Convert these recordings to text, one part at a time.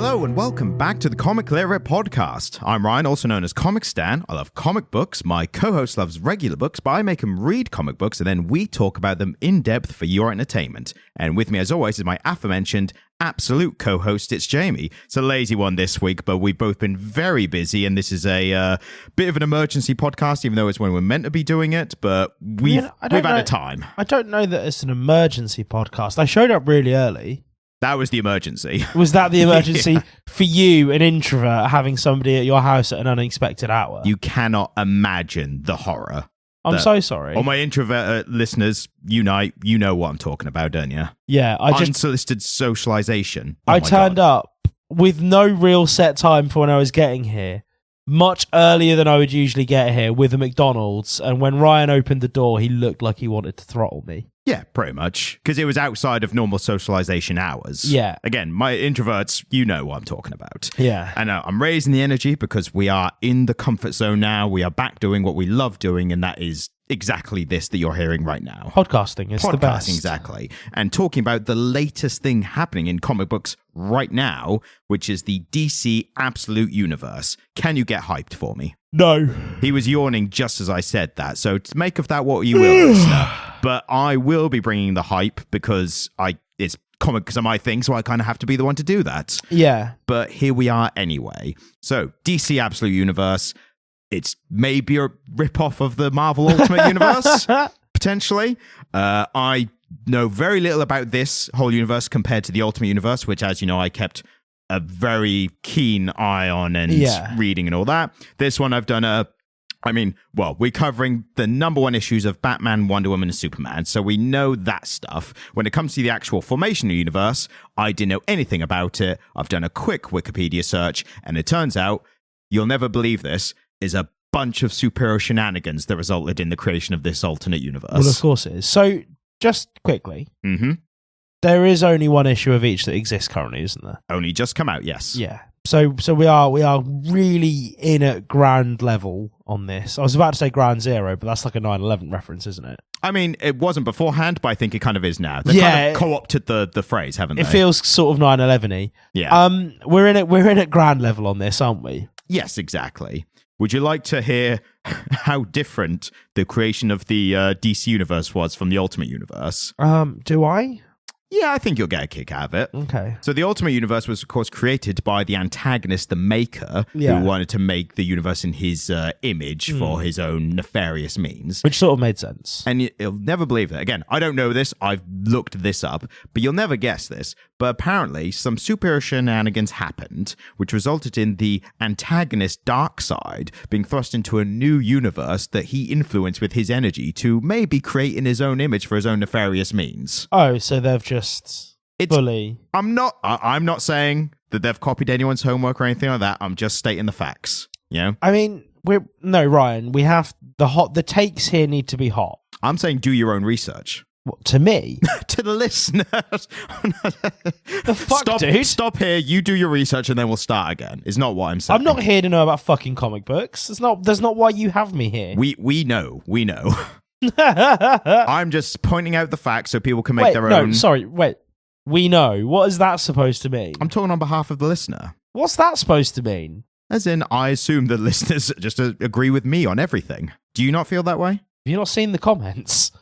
Hello and welcome back to the Comic Literate Podcast. I'm Ryan, also known as Comic Stan. I love comic books. My co-host loves regular books, but I make him read comic books and then we talk about them in depth for your entertainment. And with me as always is my aforementioned absolute co-host, it's Jamie. It's a lazy one this week, but we've both been very busy and this is a bit of an emergency podcast, even though it's when we're meant to be doing it, but we've had a time. I don't know that it's an emergency podcast. I showed up really early. That was the emergency. Was that the emergency for you, an introvert, having somebody at your house at an unexpected hour? You cannot imagine the horror. I'm so sorry. All my introvert listeners, you know what I'm talking about, don't you? Yeah. Unsolicited socialization. I turned up with no real set time for when I was getting here, much earlier than I would usually get here with a McDonald's, and when Ryan opened the door, he looked like he wanted to throttle me. Yeah, pretty much. Because it was outside of normal socialization hours. Yeah. Again, my introverts, you know what I'm talking about. Yeah. And I'm raising the energy because we are in the comfort zone now. We are back doing what we love doing, and that is exactly this that you're hearing right now. Podcasting is the best. Exactly. And talking about the latest thing happening in comic books right now, which is the DC Absolute Universe. Can you get hyped for me? No. He was yawning just as I said that, so make of that what you will, listener. But I will be bringing the hype because it's comics are my thing, so I kind of have to be the one to do that. Yeah. But here we are anyway. So, DC Absolute Universe, it's maybe a rip-off of the Marvel Ultimate Universe, potentially. I know very little about this whole universe compared to the Ultimate Universe, which, as you know, I kept a very keen eye on and reading and all that. This one I've done we're covering the number one issues of Batman, Wonder Woman, and Superman, so we know that stuff. When it comes to the actual formation of the universe, I didn't know anything about it. I've done a quick Wikipedia search, and it turns out, you'll never believe this, is a bunch of superhero shenanigans that resulted in the creation of this alternate universe. Well, of course it is. So, just quickly, there is only one issue of each that exists currently, isn't there? Only just come out, yes. Yeah. So we are really in at ground level on this. I was about to say ground zero, but that's like a 9/11 reference, isn't it? I mean, it wasn't beforehand, but I think it kind of is now. They've kind of co-opted the phrase, haven't they? It feels sort of 9/11-y. Yeah. We're in at ground level on this, aren't we? Yes, exactly. Would you like to hear how different the creation of the DC universe was from the Ultimate Universe? Do I? Yeah, I think you'll get a kick out of it. Okay. So the Ultimate Universe was, of course, created by the antagonist, the Maker, who wanted to make the universe in his image for his own nefarious means. Which sort of made sense. And you'll never believe it. Again, I don't know this. I've looked this up, but you'll never guess this. But apparently, some superhero shenanigans happened, which resulted in the antagonist Darkseid being thrust into a new universe that he influenced with his energy to maybe create in his own image for his own nefarious means. Oh, so they've just fully... I'm not saying that they've copied anyone's homework or anything like that. I'm just stating the facts. You know? I mean, Ryan, we have the takes here need to be hot. I'm saying do your own research. What, to me? To the listeners. The fuck, dude? Stop here. You do your research and then we'll start again. Is not what I'm saying. I'm not here to know about fucking comic books. That's not why you have me here. We know. I'm just pointing out the facts so people can make their own. No, sorry. Wait. We know. What is that supposed to mean? I'm talking on behalf of the listener. What's that supposed to mean? As in, I assume the listeners just agree with me on everything. Do you not feel that way? Have you not seen the comments?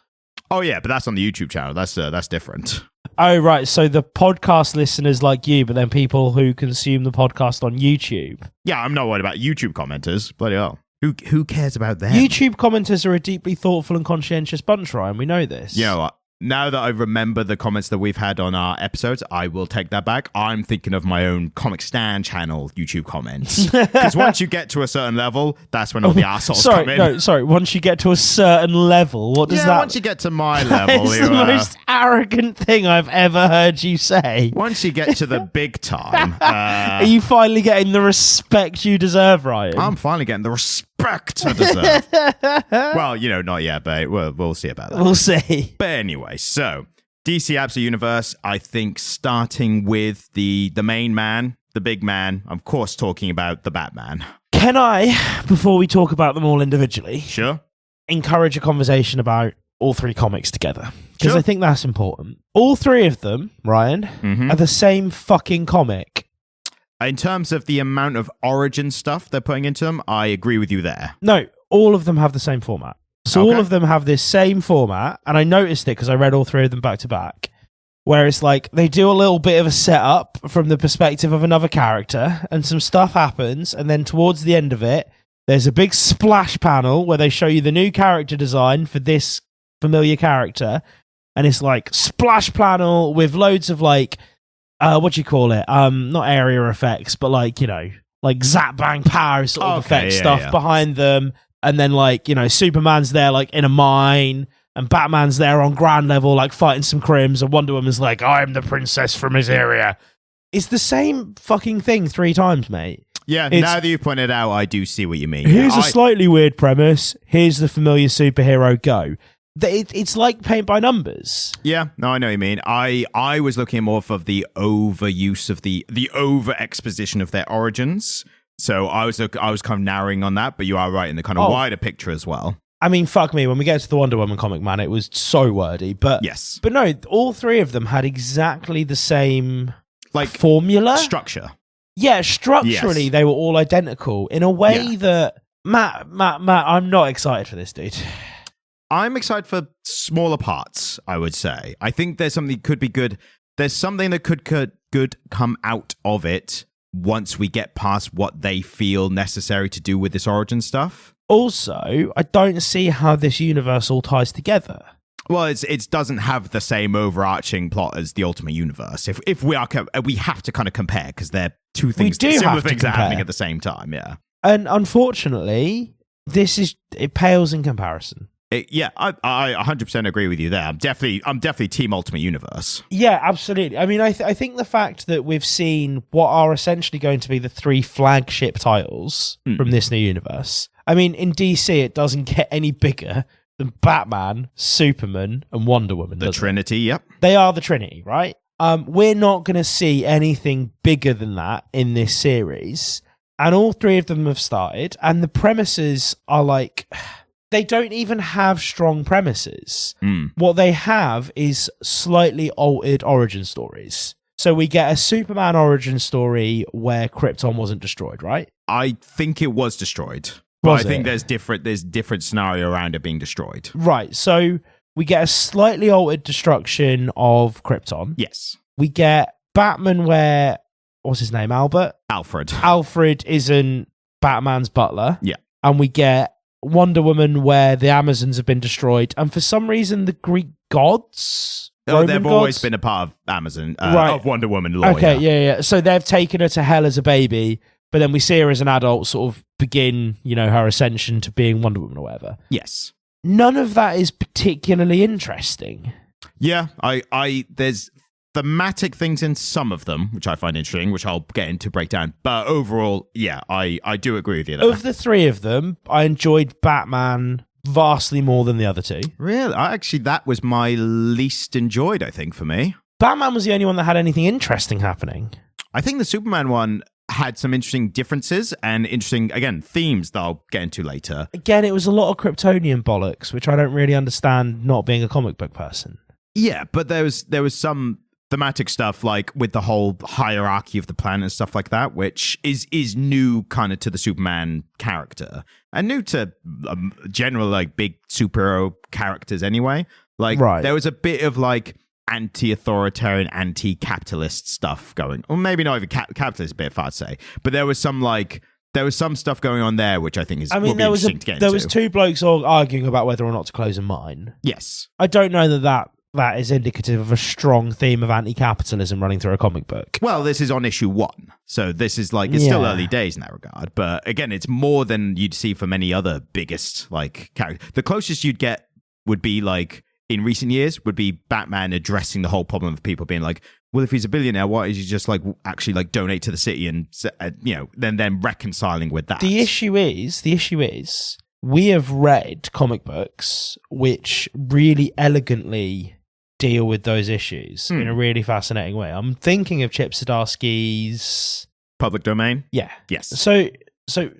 Oh yeah, but that's on the YouTube channel. That's different. Oh right, so the podcast listeners like you, but then people who consume the podcast on YouTube. Yeah, I'm not worried about YouTube commenters. Bloody hell. Who cares about them? YouTube commenters are a deeply thoughtful and conscientious bunch, Ryan. We know this. You know what? Now that I remember the comments that we've had on our episodes, I will take that back. I'm thinking of my own Comic Stan channel YouTube comments. Because once you get to a certain level, that's when all the assholes come in. Once you get to a certain level, what does that... Yeah, once you get to my level... It's the most arrogant thing I've ever heard you say. Once you get to the big time... Are you finally getting the respect you deserve, Ryan? I'm finally getting the respect I deserve. Well, not yet, but we'll see about that. We'll see. But anyway, so DC Absolute Universe, I think starting with the main man, the big man, of course talking about the Batman. Can I, before we talk about them all individually, sure, encourage a conversation about all three comics together? Because sure. I think that's important. All three of them, Ryan, are the same fucking comic. In terms of the amount of origin stuff they're putting into them, I agree with you there. No, all of them have the same format. So all of them have this same format, and I noticed it because I read all three of them back to back, where it's like they do a little bit of a setup from the perspective of another character, and some stuff happens, and then towards the end of it, there's a big splash panel where they show you the new character design for this familiar character, and it's like splash panel with loads of like, what do you call it? Not area effects, but like, you know, like zap bang power sort of effect stuff behind them. And then, like, you know, Superman's there, like, in a mine, and Batman's there on ground level, like, fighting some crims, and Wonder Woman's like, I'm the princess from his area. It's the same fucking thing 3 times, mate. Yeah, now that you've pointed out, I do see what you mean. Here's a slightly weird premise. Here's the familiar superhero, go. It's like paint by numbers. Yeah, no, I know what you mean. I was looking more of the overuse of the over-exposition of their origins. So I was kind of narrowing on that, but you are right in the kind of wider picture as well. I mean, fuck me, when we get to the Wonder Woman comic, man, it was so wordy. But yes. But no, all 3 of them had exactly the same like formula. Structure. Yeah, structurally they were all identical in a way that Matt, I'm not excited for this, dude. I'm excited for smaller parts, I would say. I think there's something that could be good. There's something that could come out of it once we get past what they feel necessary to do with this origin stuff. Also, I don't see how this universe all ties together. Well, it doesn't have the same overarching plot as the Ultimate Universe. If we have to kind of compare because they're two things, similar things are happening at the same time. Yeah, and unfortunately, it pales in comparison. I 100% agree with you there. I'm definitely Team Ultimate Universe. Yeah, absolutely. I mean, I think the fact that we've seen what are essentially going to be the 3 flagship titles from this new universe. I mean, in DC, it doesn't get any bigger than Batman, Superman, and Wonder Woman. The Trinity, yep. They are the Trinity, right? We're not going to see anything bigger than that in this series. And all 3 of them have started, and the premises are like... They don't even have strong premises. What they have is slightly altered origin stories. So we get a Superman origin story where Krypton wasn't destroyed, right? I think it was destroyed. But I think there's different scenario around it being destroyed. Right. So we get a slightly altered destruction of Krypton. Yes. We get Batman where, what's his name? Alfred. Alfred isn't Batman's butler. Yeah. And we get Wonder Woman where the Amazons have been destroyed, and for some reason the Greek gods. They've always been a part of Amazon, right. Of Wonder Woman lore. Okay, yeah. So they've taken her to hell as a baby, but then we see her as an adult sort of begin, you know, her ascension to being Wonder Woman or whatever. Yes. None of that is particularly interesting. Yeah, there's thematic things in some of them, which I find interesting, which I'll get into breakdown. But overall, yeah, I do agree with you there. Of the 3 of them, I enjoyed Batman vastly more than the other 2. Really? Actually, that was my least enjoyed, I think, for me. Batman was the only one that had anything interesting happening. I think the Superman one had some interesting differences and interesting, again, themes that I'll get into later. Again, it was a lot of Kryptonian bollocks, which I don't really understand not being a comic book person. Yeah, but there was some thematic stuff like with the whole hierarchy of the planet and stuff like that, which is new kind of to the Superman character and new to general like big superhero characters anyway. Like there was a bit of like anti-authoritarian, anti-capitalist stuff going, or maybe not even capitalist, a bit far to say, but there was some stuff going on there, which I think is interesting to get into. There was 2 blokes all arguing about whether or not to close a mine. Yes. I don't know that is indicative of a strong theme of anti-capitalism running through a comic book. Well, this is on issue 1, so this is like, it's still early days in that regard, but again, it's more than you'd see from any other biggest like character. The closest you'd get would be like, in recent years, would be Batman addressing the whole problem of people being like, well, if he's a billionaire, why is he just like actually like donate to the city and you know, then reconciling with that? The issue is we have read comic books which really elegantly deal with those issues in a really fascinating way. I'm thinking of Chip Zdarsky's Public Domain. Yeah. Yes. So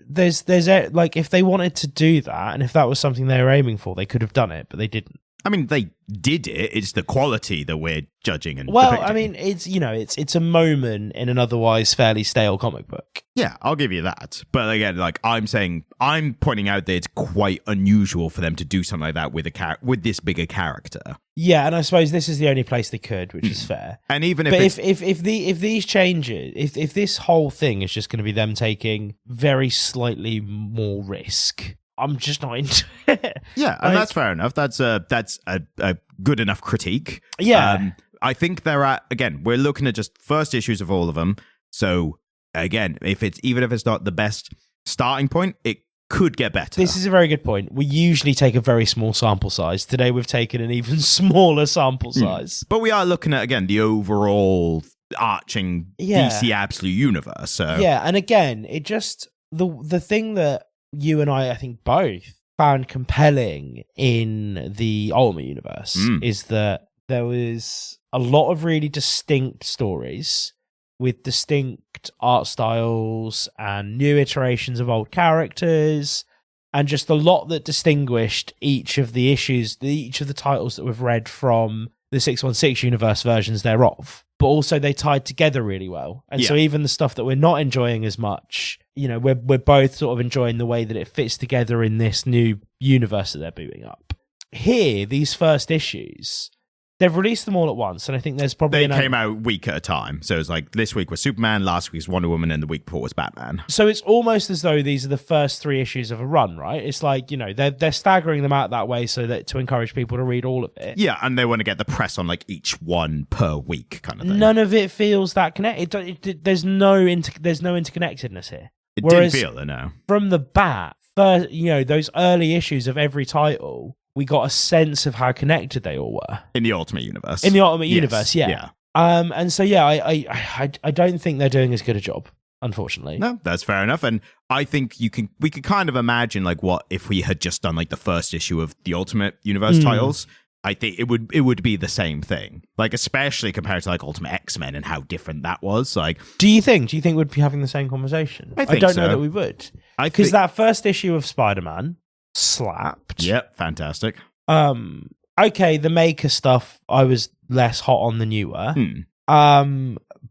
there's like, if they wanted to do that, and if that was something they were aiming for, they could have done it, but they didn't. I mean, they did it. It's the quality that we're judging and Well, depicting. I mean, it's a moment in an otherwise fairly stale comic book. Yeah, I'll give you that. But again, like I'm pointing out that it's quite unusual for them to do something like that with this bigger character. Yeah, and I suppose this is the only place they could, which is fair. And even if but if these changes, if this whole thing is just going to be them taking very slightly more risk, I'm just not into it. Yeah, and that's fair enough. That's a good enough critique. Yeah. I think we're looking at just first issues of all of them. So again, even if it's not the best starting point, it could get better. This is a very good point. We usually take a very small sample size. Today we've taken an even smaller sample size. But we are looking at, again, the overall arching DC Absolute Universe. So. Yeah, and again, it just the thing that you and I think both found compelling in the Ultimate Universe is that there was a lot of really distinct stories with distinct art styles and new iterations of old characters, and just a lot that distinguished each of the issues, each of the titles that we've read from the 616 universe versions thereof. But also they tied together really well. And so even the stuff that we're not enjoying as much, we're both sort of enjoying the way that it fits together in this new universe that they're booting up. Here, these first issues, they've released them all at once, and I think there's probably... They came out week at a time. So it was like this week was Superman, last week was Wonder Woman, and the week before was Batman. So it's almost as though these are the first 3 issues of a run, right? It's like, they're staggering them out that way so that to encourage people to read all of it. Yeah, and they want to get the press on like each one per week kind of thing. None of it feels that connected. There's no interconnectedness here. It didn't feel it, no. From the bat, first, those early issues of every title, we got a sense of how connected they all were in the Ultimate Universe. Universe, yeah. And so I don't think they're doing as good a job, unfortunately. No, that's fair enough. And I think we could kind of imagine like what if we had just done like the first issue of the Ultimate Universe titles. I think it would be the same thing, like especially compared to like Ultimate X-Men and how different that was. Like, do you think we'd be having the same conversation? I don't so. know that we would, because that first issue of Spider-Man slapped. Yep, fantastic. Okay, the Maker stuff I was less hot on than you were.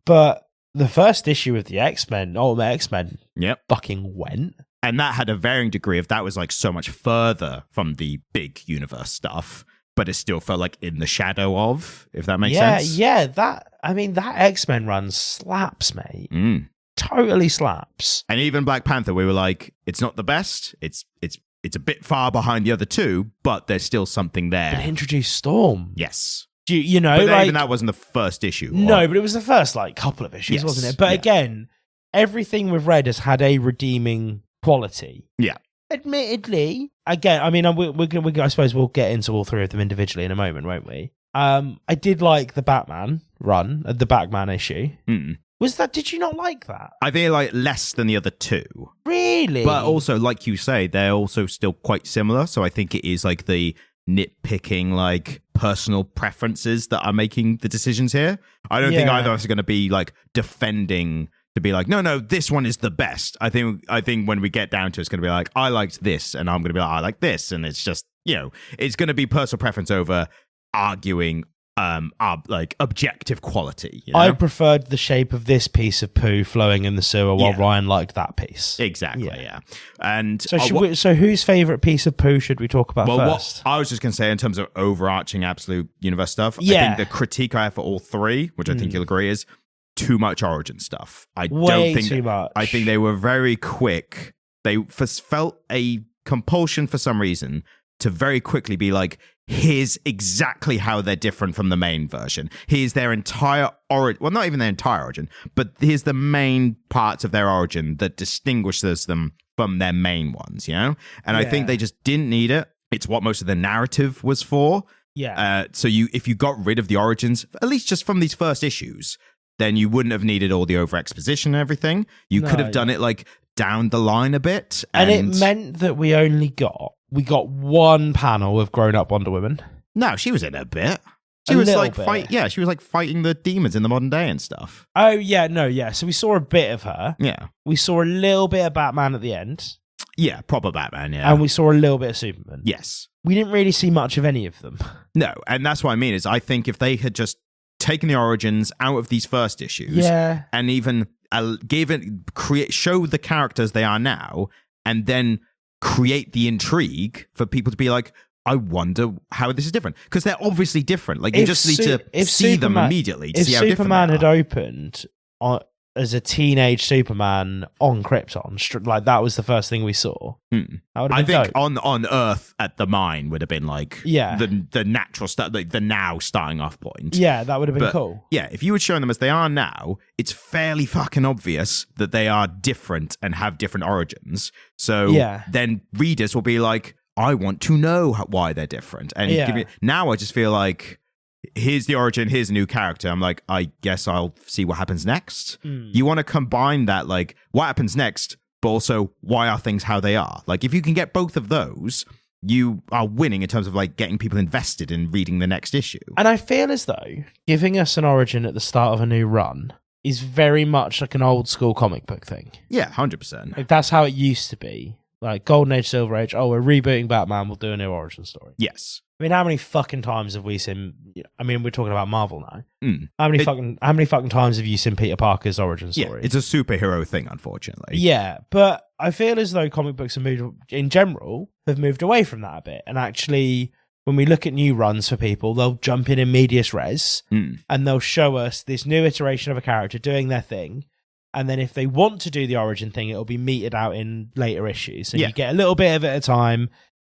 But the first issue of the X-Men, Ultimate X-Men, fucking went. And that had a varying degree of that was like so much further from the big universe stuff, but it still felt like in the shadow of, if that makes sense. Yeah, that X-Men run slaps, mate. Totally slaps. And even Black Panther, we were like, it's not the best. It's a bit far behind the other two, but there's still something there. But introduced Storm. Yes. But even that wasn't the first issue. No, but it was the first couple of issues, wasn't it? But again, everything we've read has had a redeeming quality. Yeah. Admittedly, again, I mean, I suppose we'll get into all 3 of them individually in a moment, won't we? I did like the Batman run, the Batman issue. Did you not like that? I think like less than the other 2. Really? But also, like you say, they're also still quite similar. So I think it is like the nitpicking, like personal preferences that are making the decisions here. I don't think either of us are going to be like defending to be like, no, this one is the best. I think when we get down to it, it's going to be like, I liked this, and I'm going to be like, I like this, and it's just it's going to be personal preference over arguing like objective quality. I preferred the shape of this piece of poo flowing in the sewer while Ryan liked that piece. Exactly, yeah. And so whose favorite piece of poo should we talk about first? I was just going to say in terms of overarching Absolute Universe stuff, I think the critique I have for all 3, which I think you'll agree is too much origin stuff. Way too much. I think they were very quick. They felt a compulsion for some reason to very quickly be like, here's exactly how they're different from the main version. Here's their entire origin. Well, not even their entire origin, but here's the main parts of their origin that distinguishes them from their main ones, And I think they just didn't need it. It's what most of the narrative was for. Yeah. So if you got rid of the origins, at least just from these first issues, then you wouldn't have needed all the over exposition and everything. You could have done it like down the line a bit. And it meant that we got one panel of grown-up Wonder Woman. No, she was in a bit. She was like she was like fighting the demons in the modern day and stuff. Oh yeah, no, yeah. So we saw a bit of her. Yeah. We saw a little bit of Batman at the end. Yeah, proper Batman, yeah. And we saw a little bit of Superman. Yes. We didn't really see much of any of them. No, and that's what I mean, is I think if they had just taken the origins out of these first issues and even show the characters they are now, and then create the intrigue for people to be like, I wonder how this is different, because they're obviously different. Like, you just need to see them immediately to see how different they are. If Superman had opened as a teenage Superman on Krypton, like that was the first thing we saw. That would have been dope. on Earth at the mine would have been like the natural start, like the now starting off point. Yeah, that would have been cool. Yeah, if you had shown them as they are now, it's fairly fucking obvious that they are different and have different origins. So then readers will be like, I want to know why they're different. And now I just feel like, here's the origin, here's a new character. I'm like, I guess I'll see what happens next. You want to combine that, like, what happens next, but also why are things how they are? Like, if you can get both of those, you are winning in terms of like getting people invested in reading the next issue. And I feel as though giving us an origin at the start of a new run is very much like an old school comic book thing. Yeah, 100%. Like, that's how it used to be. Like Golden Age, Silver Age. Oh, we're rebooting Batman. We'll do a new origin story. Yes. I mean, how many fucking times have we seen? I mean, we're talking about Marvel now. How many fucking times have you seen Peter Parker's origin story? Yeah, it's a superhero thing, unfortunately. Yeah, but I feel as though comic books have moved away from that a bit. And actually, when we look at new runs for people, they'll jump in medias res and they'll show us this new iteration of a character doing their thing. And then if they want to do the origin thing, it'll be meted out in later issues. And you get a little bit of it at a time.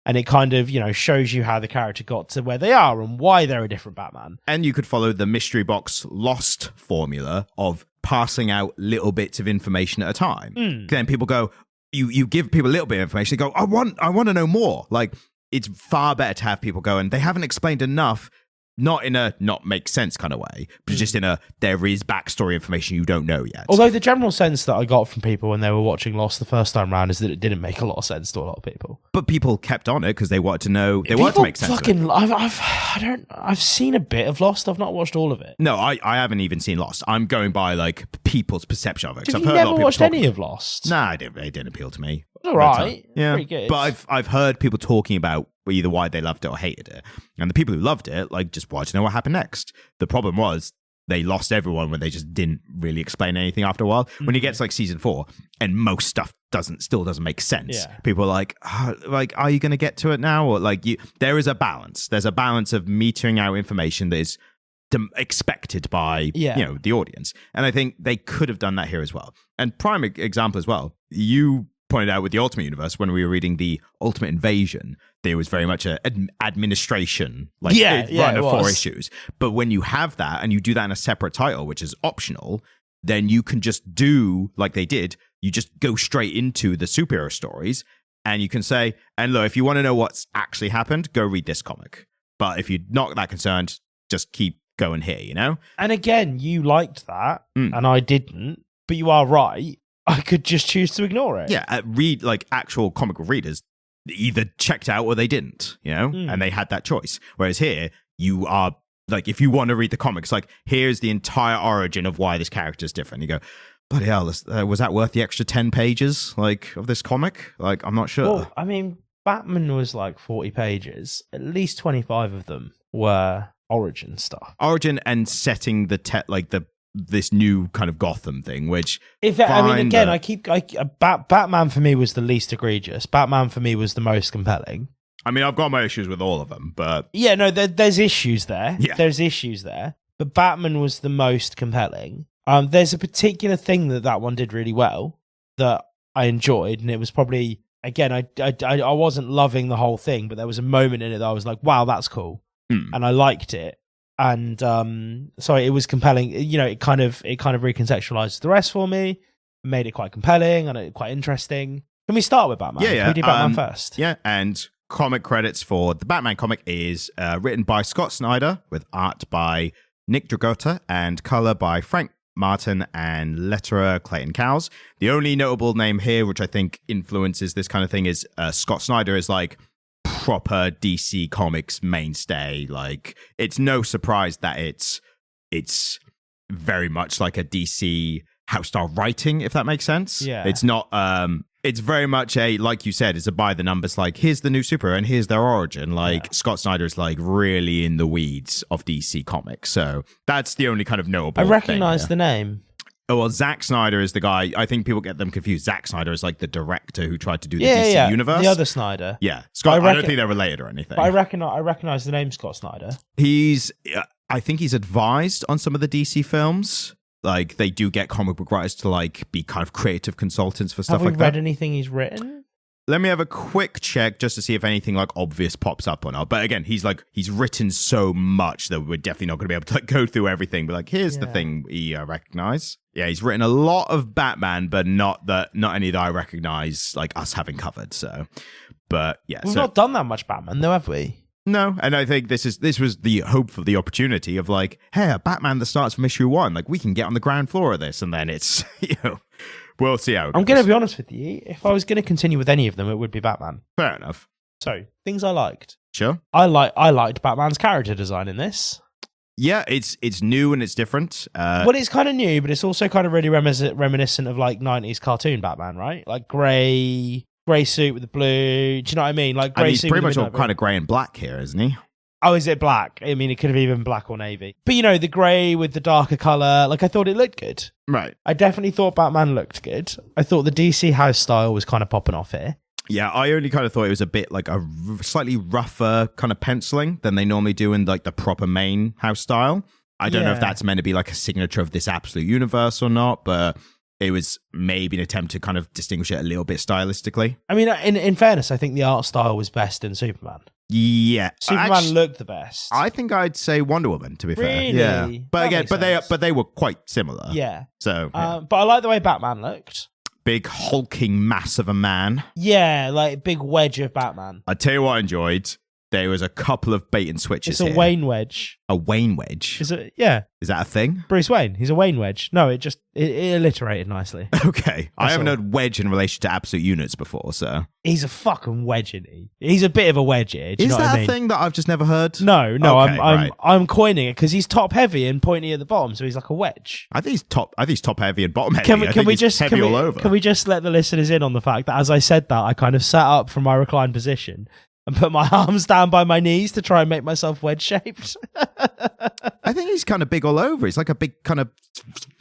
And it kind of, shows you how the character got to where they are and why they're a different Batman. And you could follow the mystery box Lost formula of passing out little bits of information at a time. Then people go, you give people a little bit of information. They go, I want to know more. Like, it's far better to have people go, and they haven't explained enough. Not in a not make sense kind of way, but just in a there is backstory information you don't know yet. Although the general sense that I got from people when they were watching Lost the first time round is that it didn't make a lot of sense to a lot of people. But people kept on it because they wanted to know. They wanted to make sense. I've seen a bit of Lost. I've not watched all of it. No, I haven't even seen Lost. I'm going by like people's perception of it. Have you never watched any of Lost? Nah, it didn't appeal to me. All right, yeah, pretty good. But I've heard people talking about either why they loved it or hated it, and the people who loved it like just wanted to know what happened next. The problem was they lost everyone when they just didn't really explain anything after a while. When you get to like season 4 and most stuff still doesn't make sense, people are like, are you going to get to it now? Or like, there is a balance. There's a balance of metering out information that is expected by the audience, and I think they could have done that here as well. And prime example as well, you pointed out with the Ultimate Universe when we were reading the Ultimate Invasion, there was very much an administration run of 4 issues. But when you have that and you do that in a separate title, which is optional, then you can just do like they did. You just go straight into the superhero stories, and you can say, and look, if you want to know what's actually happened, go read this comic. But if you're not that concerned, just keep going here, And again, you liked that, and I didn't. But you are right. I could just choose to ignore it. Yeah, read like actual comic book readers either checked out or they didn't, and they had that choice. Whereas here, you are like, if you want to read the comics, like here's the entire origin of why this character is different. You go, bloody hell, was that worth the extra 10 pages like of this comic? Like, I'm not sure. Well, I mean, Batman was like 40 pages. At least 25 of them were origin stuff. Origin and setting this new kind of Gotham thing, which Batman for me was the least egregious. Batman for me was the most compelling. I mean, I've got my issues with all of them, but there's issues there. Yeah. There's issues there, but Batman was the most compelling. There's a particular thing that one did really well that I enjoyed, and it was probably, again, I wasn't loving the whole thing, but there was a moment in it that I was like, wow, that's cool, and I liked it. And so it was compelling. It kind of recontextualized the rest for me, made it quite compelling and quite interesting. Can we start with Batman? Yeah. Can we do Batman first? Yeah, and comic credits for the Batman comic is written by Scott Snyder with art by Nick Dragotta and color by Frank Martin and letterer Clayton Cowles. The only notable name here, which I think influences this kind of thing, is Scott Snyder is like proper DC Comics mainstay. Like, it's no surprise that it's very much like a DC house style writing, if that makes sense. Yeah, it's not It's very much like you said, it's a by the numbers, like, here's the new superhero and here's their origin. Like, Scott Snyder is, like, really in the weeds of DC Comics. So that's the only kind of notable I recognize thing the name. Oh, well, Zack Snyder is the guy. I think people get them confused. Zack Snyder is like the director who tried to do the DC universe. The other Snyder. Yeah. Scott, I don't think they're related or anything. But I recognize the name Scott Snyder. I think he's advised on some of the DC films. Like, they do get comic book writers to, like, be kind of creative consultants for stuff like that. Have we read anything he's written? Let me have a quick check just to see if anything, like, obvious pops up or not. But again, he's written so much that we're definitely not going to be able to, like, go through everything. But, like, here's the thing we recognize. Yeah, he's written a lot of Batman, but not any that I recognize, like, us having covered. So, but yeah. We've not done that much Batman, though, have we? No, and I think this was the hope for the opportunity of, like, hey, a Batman that starts from issue 1, like, we can get on the ground floor of this, and then it's, we'll see how it goes. I'm going to be honest with you. If I was going to continue with any of them, it would be Batman. Fair enough. So, things I liked. Sure. I liked Batman's character design in this. Yeah, it's new and it's different. Well, it's kind of new, but it's also kind of really reminiscent of, like, 90s cartoon Batman, right? Like, grey suit with the blue. Do you know what I mean? Like, grey he's suit. Pretty much all kind of grey and black here, isn't he? Oh, is it black? I mean, it could have even been black or navy. But, the grey with the darker colour, like, I thought it looked good. Right. I definitely thought Batman looked good. I thought the DC house style was kind of popping off here. Yeah, I only kind of thought it was a bit like a slightly rougher kind of penciling than they normally do in, like, the proper main house style. I don't know if that's meant to be, like, a signature of this absolute universe or not, but it was maybe an attempt to kind of distinguish it a little bit stylistically. I mean, in fairness, I think the art style was best in Superman. Yeah, Superman looked the best. I think I'd say Wonder Woman, to be fair. Really? Yeah, but That again, they were quite similar. Yeah. So, but I like the way Batman looked. Big hulking mass of a man. Yeah, like big wedge of Batman. I tell you what I enjoyed. There was a couple of bait and switches. It's a Wayne wedge. A Wayne wedge. Is it? Yeah. Is that a thing? Bruce Wayne. He's a Wayne wedge. No, it alliterated nicely. Okay. I haven't heard wedge in relation to absolute units before, so. He's a fucking wedge, isn't he? He's a bit of a wedge here. Is that a thing that I've just never heard? No, okay, I'm coining it because he's top heavy and pointy at the bottom, so he's like a wedge. I think he's top heavy and bottom heavy. Can we just heavy all over? Can we just let the listeners in on the fact that as I said that, I kind of sat up from my reclined position and put my arms down by my knees to try and make myself wedge-shaped? I think he's kind of big all over. He's like a big kind of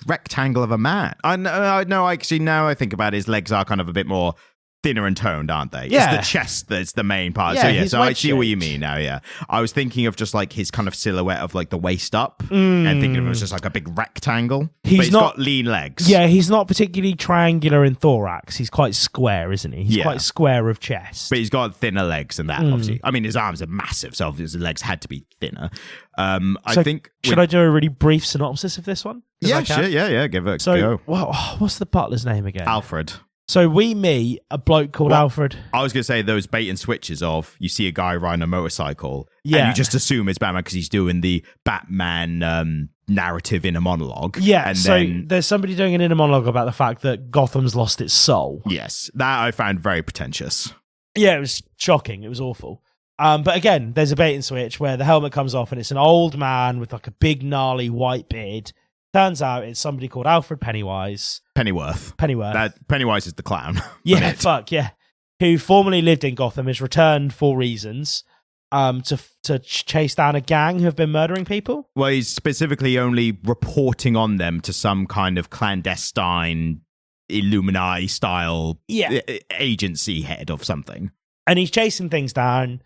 rectangle of a man. I know. Actually, now I think about it, his legs are kind of a bit more thinner and toned, aren't they? Yeah. It's the chest that's the main part. Yeah, so I see what you mean now, yeah. I was thinking of just like his kind of silhouette of like the waist up and thinking of it as just like a big rectangle. He's got lean legs. Yeah, he's not particularly triangular in thorax. He's quite square, isn't he? He's quite square of chest. But he's got thinner legs than that, obviously. I mean, his arms are massive, so obviously his legs had to be thinner. I think... Should I do a really brief synopsis of this one? Yeah, sure, yeah, give it a go. What's the butler's name again? Alfred. So we meet a bloke called Alfred. I was going to say those bait and switches of you see a guy riding a motorcycle and you just assume it's Batman because he's doing the Batman narrative in a monologue. Yeah, and so there's somebody doing an inner monologue about the fact that Gotham's lost its soul. Yes, that I found very pretentious. Yeah, it was shocking. It was awful. But again, there's a bait and switch where the helmet comes off and it's an old man with like a big gnarly white beard. Turns out it's somebody called Alfred Pennyworth. Pennywise is the clown. Yeah, fuck, yeah. Who formerly lived in Gotham, has returned for reasons to chase down a gang who have been murdering people. Well, he's specifically only reporting on them to some kind of clandestine Illuminati-style agency head of something. And he's chasing things down.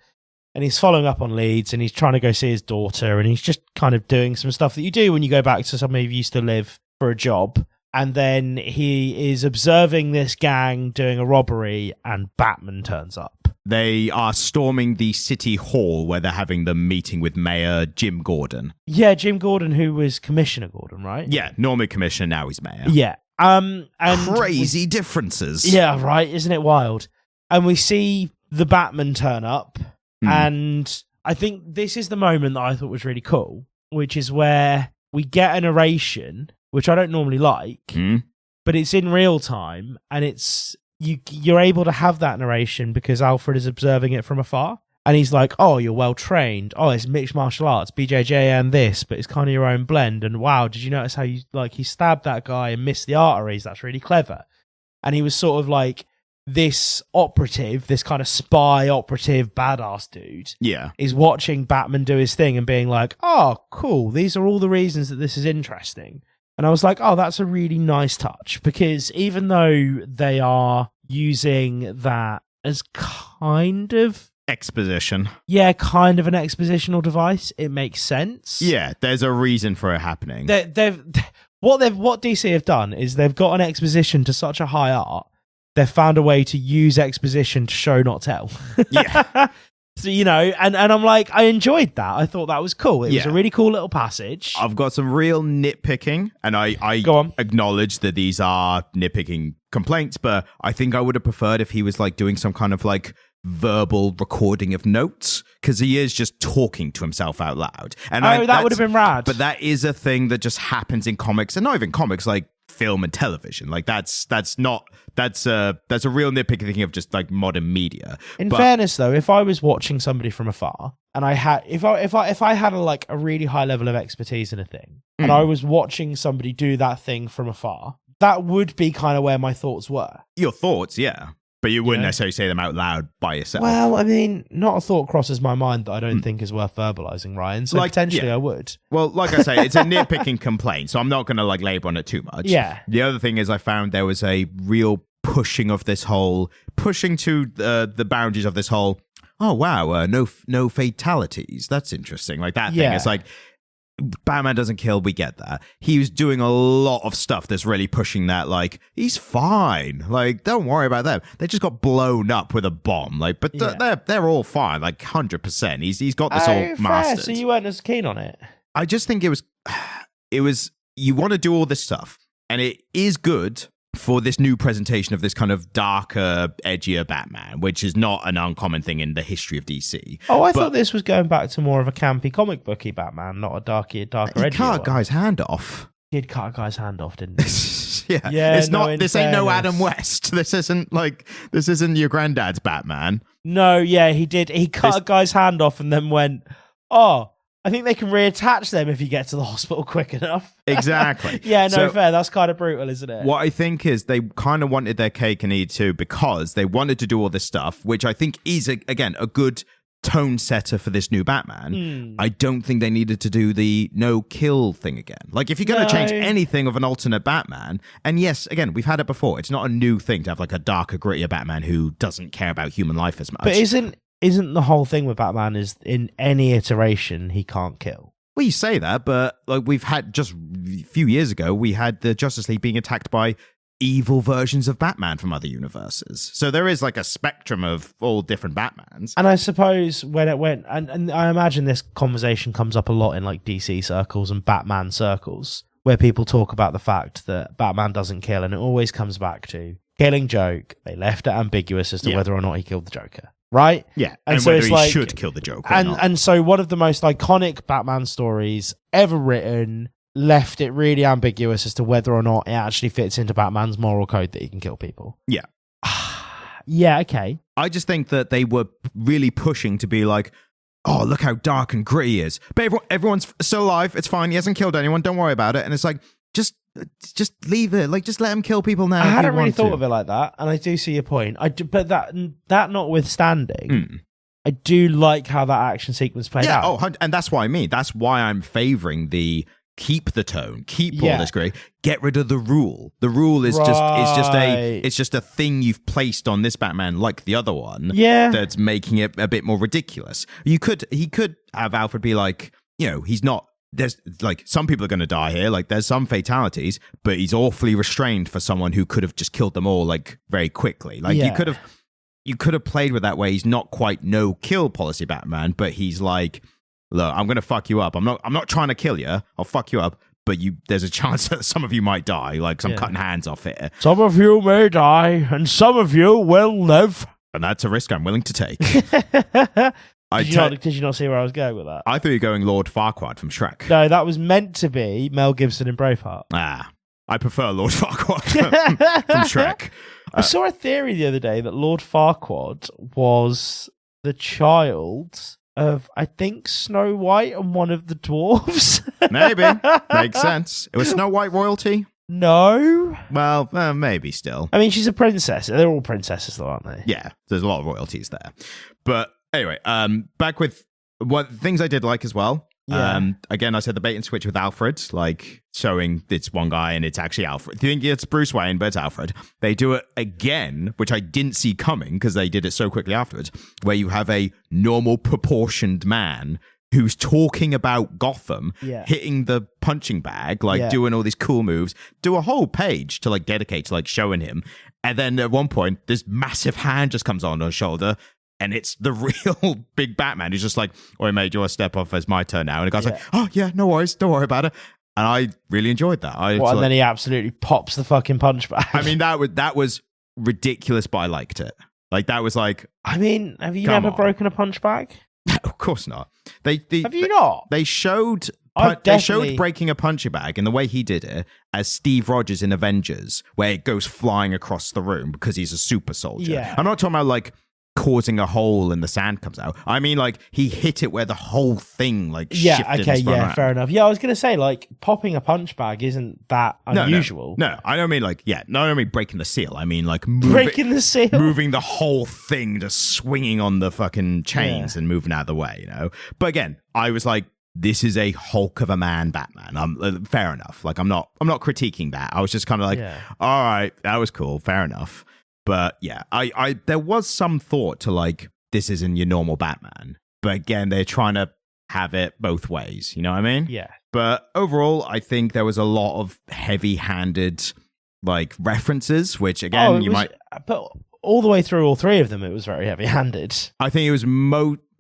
And he's following up on leads and he's trying to go see his daughter and he's just kind of doing some stuff that you do when you go back to somewhere you used to live for a job. And then he is observing this gang doing a robbery and Batman turns up. They are storming the city hall where they're having the meeting with Mayor Jim Gordon. Yeah, Jim Gordon, who was Commissioner Gordon, right? Yeah, normally Commissioner, now he's Mayor. Yeah. And crazy differences. Yeah, right. Isn't it wild? And we see the Batman turn up. And I think this is the moment that I thought was really cool, which is where we get a narration, which I don't normally like, but it's in real time, and it's you're able to have that narration because Alfred is observing it from afar, and he's like, "Oh, you're well trained. Oh, it's mixed martial arts, BJJ, and this, but it's kind of your own blend. And wow, did you notice how he stabbed that guy and missed the arteries? That's really clever." And he was sort of like this operative, this kind of spy operative badass dude, is watching Batman do his thing and being like, oh, cool, these are all the reasons that this is interesting. And I was like, oh, that's a really nice touch, because even though they are using that as kind of exposition. Yeah, kind of an expositional device. It makes sense. Yeah, there's a reason for it happening. What DC have done is they've got an exposition to such a high art. They've found a way to use exposition to show, not tell. Yeah. So, and I'm like, I enjoyed that. I thought that was cool. It was a really cool little passage. I've got some real nitpicking, and I acknowledge that these are nitpicking complaints, but I think I would have preferred if he was like doing some kind of like verbal recording of notes, because he is just talking to himself out loud. And that would have been rad. But that is a thing that just happens in comics, and not even comics, like film and television. Like that's a real nitpicky thing of just like modern media. In fairness, though, if I was watching somebody from afar and I had if I had a really high level of expertise in a thing, and I was watching somebody do that thing from afar, that would be kind of where my thoughts were. Your thoughts, yeah. But you wouldn't necessarily say them out loud by yourself. Well, I mean, not a thought crosses my mind that I don't think is worth verbalizing, Ryan. So potentially I would. Well, like I say, it's a nitpicking complaint, so I'm not going to like labor on it too much. Yeah. The other thing is I found there was a real pushing to the boundaries of this whole, oh, wow, no fatalities. That's interesting. Like that thing. It's like, Batman doesn't kill, we get that. He was doing a lot of stuff that's really pushing that, like, he's fine. Like, don't worry about them. They just got blown up with a bomb. Like, but they're all fine, like 100%. He's got this all mastered. So you weren't as keen on it? I just think it was you want to do all this stuff, and it is good for this new presentation of this kind of darker, edgier Batman, which is not an uncommon thing in the history of DC. Oh, I thought this was going back to more of a campy comic booky Batman, not a darker, edgier He cut a guy's hand off. He did cut a guy's hand off, didn't he? Yeah. It's not. This ain't no Adam West. This isn't your granddad's Batman. No, yeah, he did. He cut a guy's hand off and then went, oh, I think they can reattach them if you get to the hospital quick enough. Exactly. Fair. That's kind of brutal, isn't it? What I think is they kind of wanted their cake and eat it too, because they wanted to do all this stuff, which I think is, again, a good tone setter for this new Batman. I don't think they needed to do the no-kill thing again. Like, if you're going to change anything of an alternate Batman, and yes, again, we've had it before. It's not a new thing to have like a darker, grittier Batman who doesn't care about human life as much. But isn't the whole thing with Batman is in any iteration he can't kill? Well, you say that, but like we've had just a few years ago, we had the Justice League being attacked by evil versions of Batman from other universes. So there is like a spectrum of all different Batmans. And I suppose when it went, and I imagine this conversation comes up a lot in like DC circles and Batman circles, where people talk about the fact that Batman doesn't kill, and it always comes back to Killing Joke. They left it ambiguous as to whether or not he killed the Joker. Right? Yeah. And so whether he should kill the Joker or not. And so one of the most iconic Batman stories ever written left it really ambiguous as to whether or not it actually fits into Batman's moral code that he can kill people. Yeah. Yeah, okay. I just think that they were really pushing to be like, oh, look how dark and gritty he is. But everyone's still alive. It's fine. He hasn't killed anyone. Don't worry about it. And it's like, just leave it. Like, just let him kill people now. I hadn't really thought of it like that, and I do see your point. But that notwithstanding, I do like how that action sequence played out. Oh, and that's what I mean. That's why I'm favoring the keep the tone, keep all this great, get rid of the rule. The rule is just a thing you've placed on this Batman, like the other one. Yeah, that's making it a bit more ridiculous. He could have Alfred be like, he's not. There's like some people are going to die here. Like there's some fatalities, but he's awfully restrained for someone who could have just killed them all like very quickly. Like you could have played with that way. He's not quite no kill policy Batman, but he's like, look, I'm going to fuck you up. I'm not trying to kill you. I'll fuck you up, but there's a chance that some of you might die. Like I'm cutting hands off here. Some of you may die, and some of you will live, and that's a risk I'm willing to take. Did you not see where I was going with that? I thought you were going Lord Farquaad from Shrek. No, that was meant to be Mel Gibson in Braveheart. I prefer Lord Farquaad from Shrek. I saw a theory the other day that Lord Farquaad was the child of, I think, Snow White and one of the dwarves. Maybe. Makes sense. It was Snow White royalty. No. Well, maybe still. I mean, she's a princess. They're all princesses, though, aren't they? Yeah, there's a lot of royalties there. But anyway, back with what things I did like as well. Yeah. Again, I said the bait and switch with Alfred, like showing it's one guy and it's actually Alfred. You think it's Bruce Wayne, but it's Alfred. They do it again, which I didn't see coming because they did it so quickly afterwards, where you have a normal proportioned man who's talking about Gotham, hitting the punching bag, like doing all these cool moves, do a whole page to like dedicate to like showing him. And then at one point, this massive hand just comes on his shoulder. And it's the real big Batman who's just like, "Oi, mate, do you want to step off? It's my turn now." And the guy's like, "Oh, yeah, no worries. Don't worry about it." And I really enjoyed that. And then he absolutely pops the fucking punch bag. I mean, that was ridiculous, but I liked it. Like, that was like... I mean, have you never broken a punch bag? No, of course not. Have you not? They showed breaking a punching bag in the way he did it as Steve Rogers in Avengers, where it goes flying across the room because he's a super soldier. Yeah. I'm not talking about, like, causing a hole and the sand comes out. I mean, like, he hit it where the whole thing shifted and spun around. Fair enough. Yeah, I was gonna say, like, popping a punch bag isn't that unusual. No, I don't mean I don't mean breaking the seal. I mean like breaking the seal, moving the whole thing, just swinging on the fucking chains and moving out of the way, you know. But again, I was like, this is a Hulk of a man Batman. Fair enough. Like, I'm not critiquing that. I was just kind of like, all right, that was cool. Fair enough. But yeah, I there was some thought to like, this isn't your normal Batman. But again, they're trying to have it both ways. You know what I mean? Yeah. But overall, I think there was a lot of heavy-handed like references, which again, But all the way through all three of them, it was very heavy-handed. I think it was let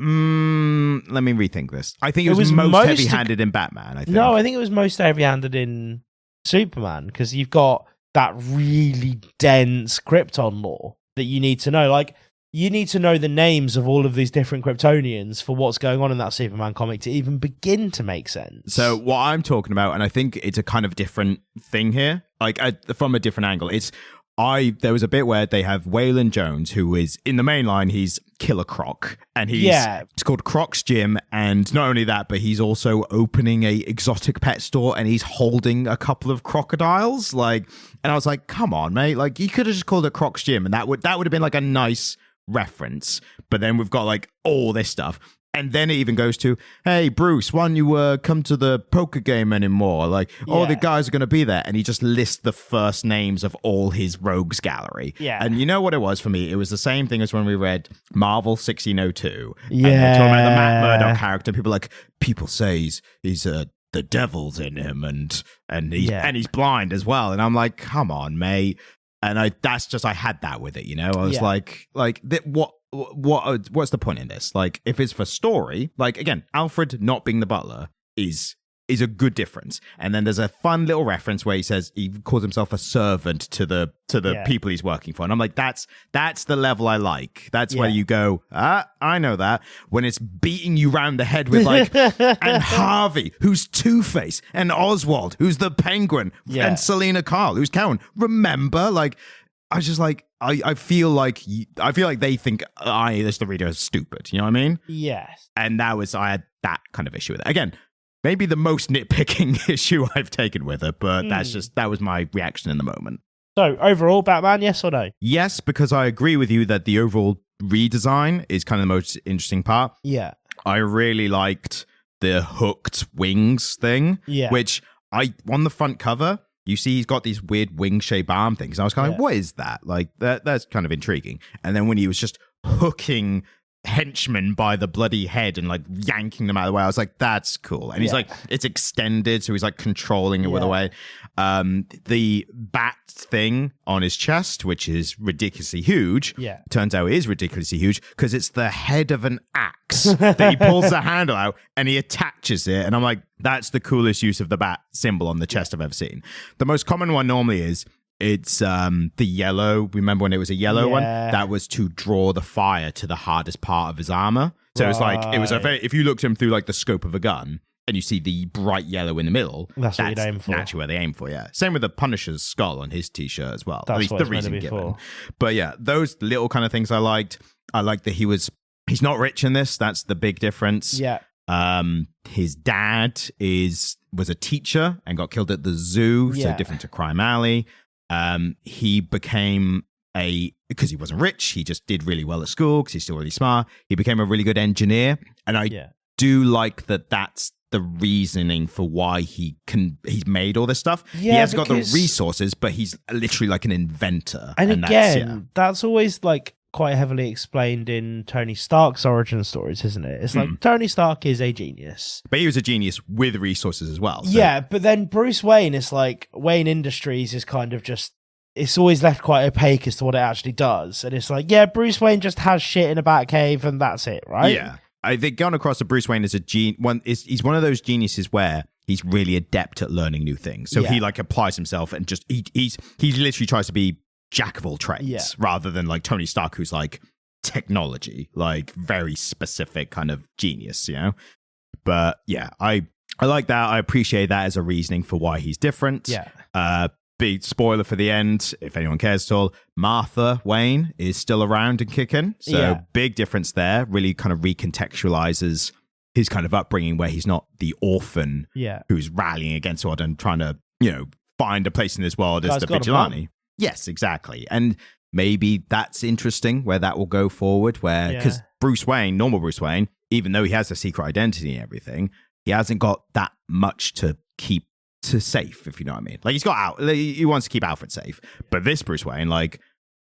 me rethink this. I think it was most heavy-handed in Batman. I think. No, I think it was most heavy-handed in Superman because you've got that really dense Krypton lore that you need to know. Like, you need to know the names of all of these different Kryptonians for what's going on in that Superman comic to even begin to make sense. So what I'm talking about, and I think it's a kind of different thing here, like from a different angle, there was a bit where they have Waylon Jones, who is in the main line, he's Killer Croc, and it's called Croc's Gym, and not only that, but he's also opening a exotic pet store, and he's holding a couple of crocodiles, like, and I was like, come on, mate, like, you could have just called it Croc's Gym, and that would have been like a nice reference, but then we've got like all this stuff. And then it even goes to, hey, Bruce, why don't you come to the poker game anymore? Like, all the guys are going to be there. And he just lists the first names of all his rogues gallery. Yeah. And you know what it was for me? It was the same thing as when we read Marvel 1602. Yeah. And they're talking about the Matt Murdock character. People say he's the devil's in him and he's blind as well. And I'm like, come on, mate. And I had that with it, you know? I was what's the point in this? Like, if it's for story, like, again, Alfred not being the butler is a good difference. And then there's a fun little reference where he calls himself a servant to the people he's working for. And I'm like, that's the level I like. That's where you go, I know that. When it's beating you round the head with like, and Harvey, who's Two-Face, and Oswald, who's the Penguin, and Selena Kyle, who's Cowan. Remember, like, I was just like, I feel like they think I, as the reader, is stupid. You know what I mean? Yes. And I had that kind of issue with it. Again, maybe the most nitpicking issue I've taken with it, but that was my reaction in the moment. So overall, Batman, yes or no? Yes, because I agree with you that the overall redesign is kind of the most interesting part. Yeah. I really liked the hooked wings thing, which on the front cover, you see he's got these weird wing-shaped arm things. I was kind of like, what is that? Like, that's kind of intriguing. And then when he was just hooking henchmen by the bloody head and like yanking them out of the way, I was like, that's cool. And he's like, it's extended, so he's like controlling it with a way. The bat thing on his chest, which is ridiculously huge, turns out it is ridiculously huge because it's the head of an axe that he pulls the handle out and he attaches it. And I'm like, that's the coolest use of the bat symbol on the chest I've ever seen. The most common one normally is it's the yellow. Remember when it was a yellow one? That was to draw the fire to the hardest part of his armor. So it's like, it was if you looked at him through like the scope of a gun and you see the bright yellow in the middle, that's what you'd aim for. Naturally where they aim for, Same with the Punisher's skull on his t-shirt as well. That's at least what the it's meant to reason be given. for. But yeah, those little kind of things I liked. I liked that he's not rich in this. That's the big difference. Yeah. His dad is was a teacher and got killed at the zoo, so different to Crime Alley. He became because he wasn't rich, he just did really well at school because he's still really smart. He became a really good engineer, and I do like that. That's the reasoning for why he's made all this stuff. He has got the resources, but he's literally like an inventor. And again, that's always like quite heavily explained in Tony Stark's origin stories, isn't it? It's like Tony Stark is a genius, but he was a genius with resources as well. So. Yeah, but then Bruce Wayne is like Wayne Industries is kind of just. It's always left quite opaque as to what it actually does. And it's like, Bruce Wayne just has shit in a Batcave and that's it, right? Yeah. I think going across to Bruce Wayne as he's one of those geniuses where he's really adept at learning new things. So he like applies himself and just, he literally tries to be jack of all trades rather than like Tony Stark, who's like technology, like very specific kind of genius, you know? But yeah, I like that. I appreciate that as a reasoning for why he's different. Yeah. Big spoiler for the end, if anyone cares at all, Martha Wayne is still around and kicking. So big difference there. Really kind of recontextualizes his kind of upbringing where he's not the orphan who's rallying against order and trying to, find a place in this world as the vigilante. Yes, exactly. And maybe that's interesting where that will go forward where, because Bruce Wayne, normal Bruce Wayne, even though he has a secret identity and everything, he hasn't got that much to keep to safe, if you know what I mean. Like he wants to keep Alfred safe, but this Bruce Wayne, like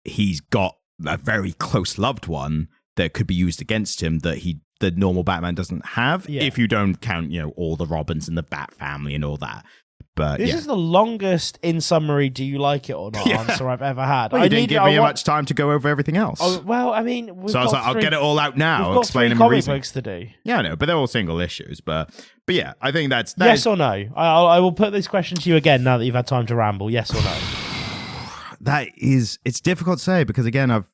he's got a very close loved one that could be used against him that the normal Batman doesn't have, if you don't count all the Robins and the Bat family and all that. But this is the longest, in summary, do you like it or not answer I've ever had. Well, you didn't give me much time to go over everything else. Oh, well, I mean, so I was like, I'll get it all out now. We've got explain 3 comic books to do. Yeah, I know, but they're all single issues. But yeah, I think that's yes or no. I will put this question to you again now that you've had time to ramble. Yes or no? It's difficult to say because again,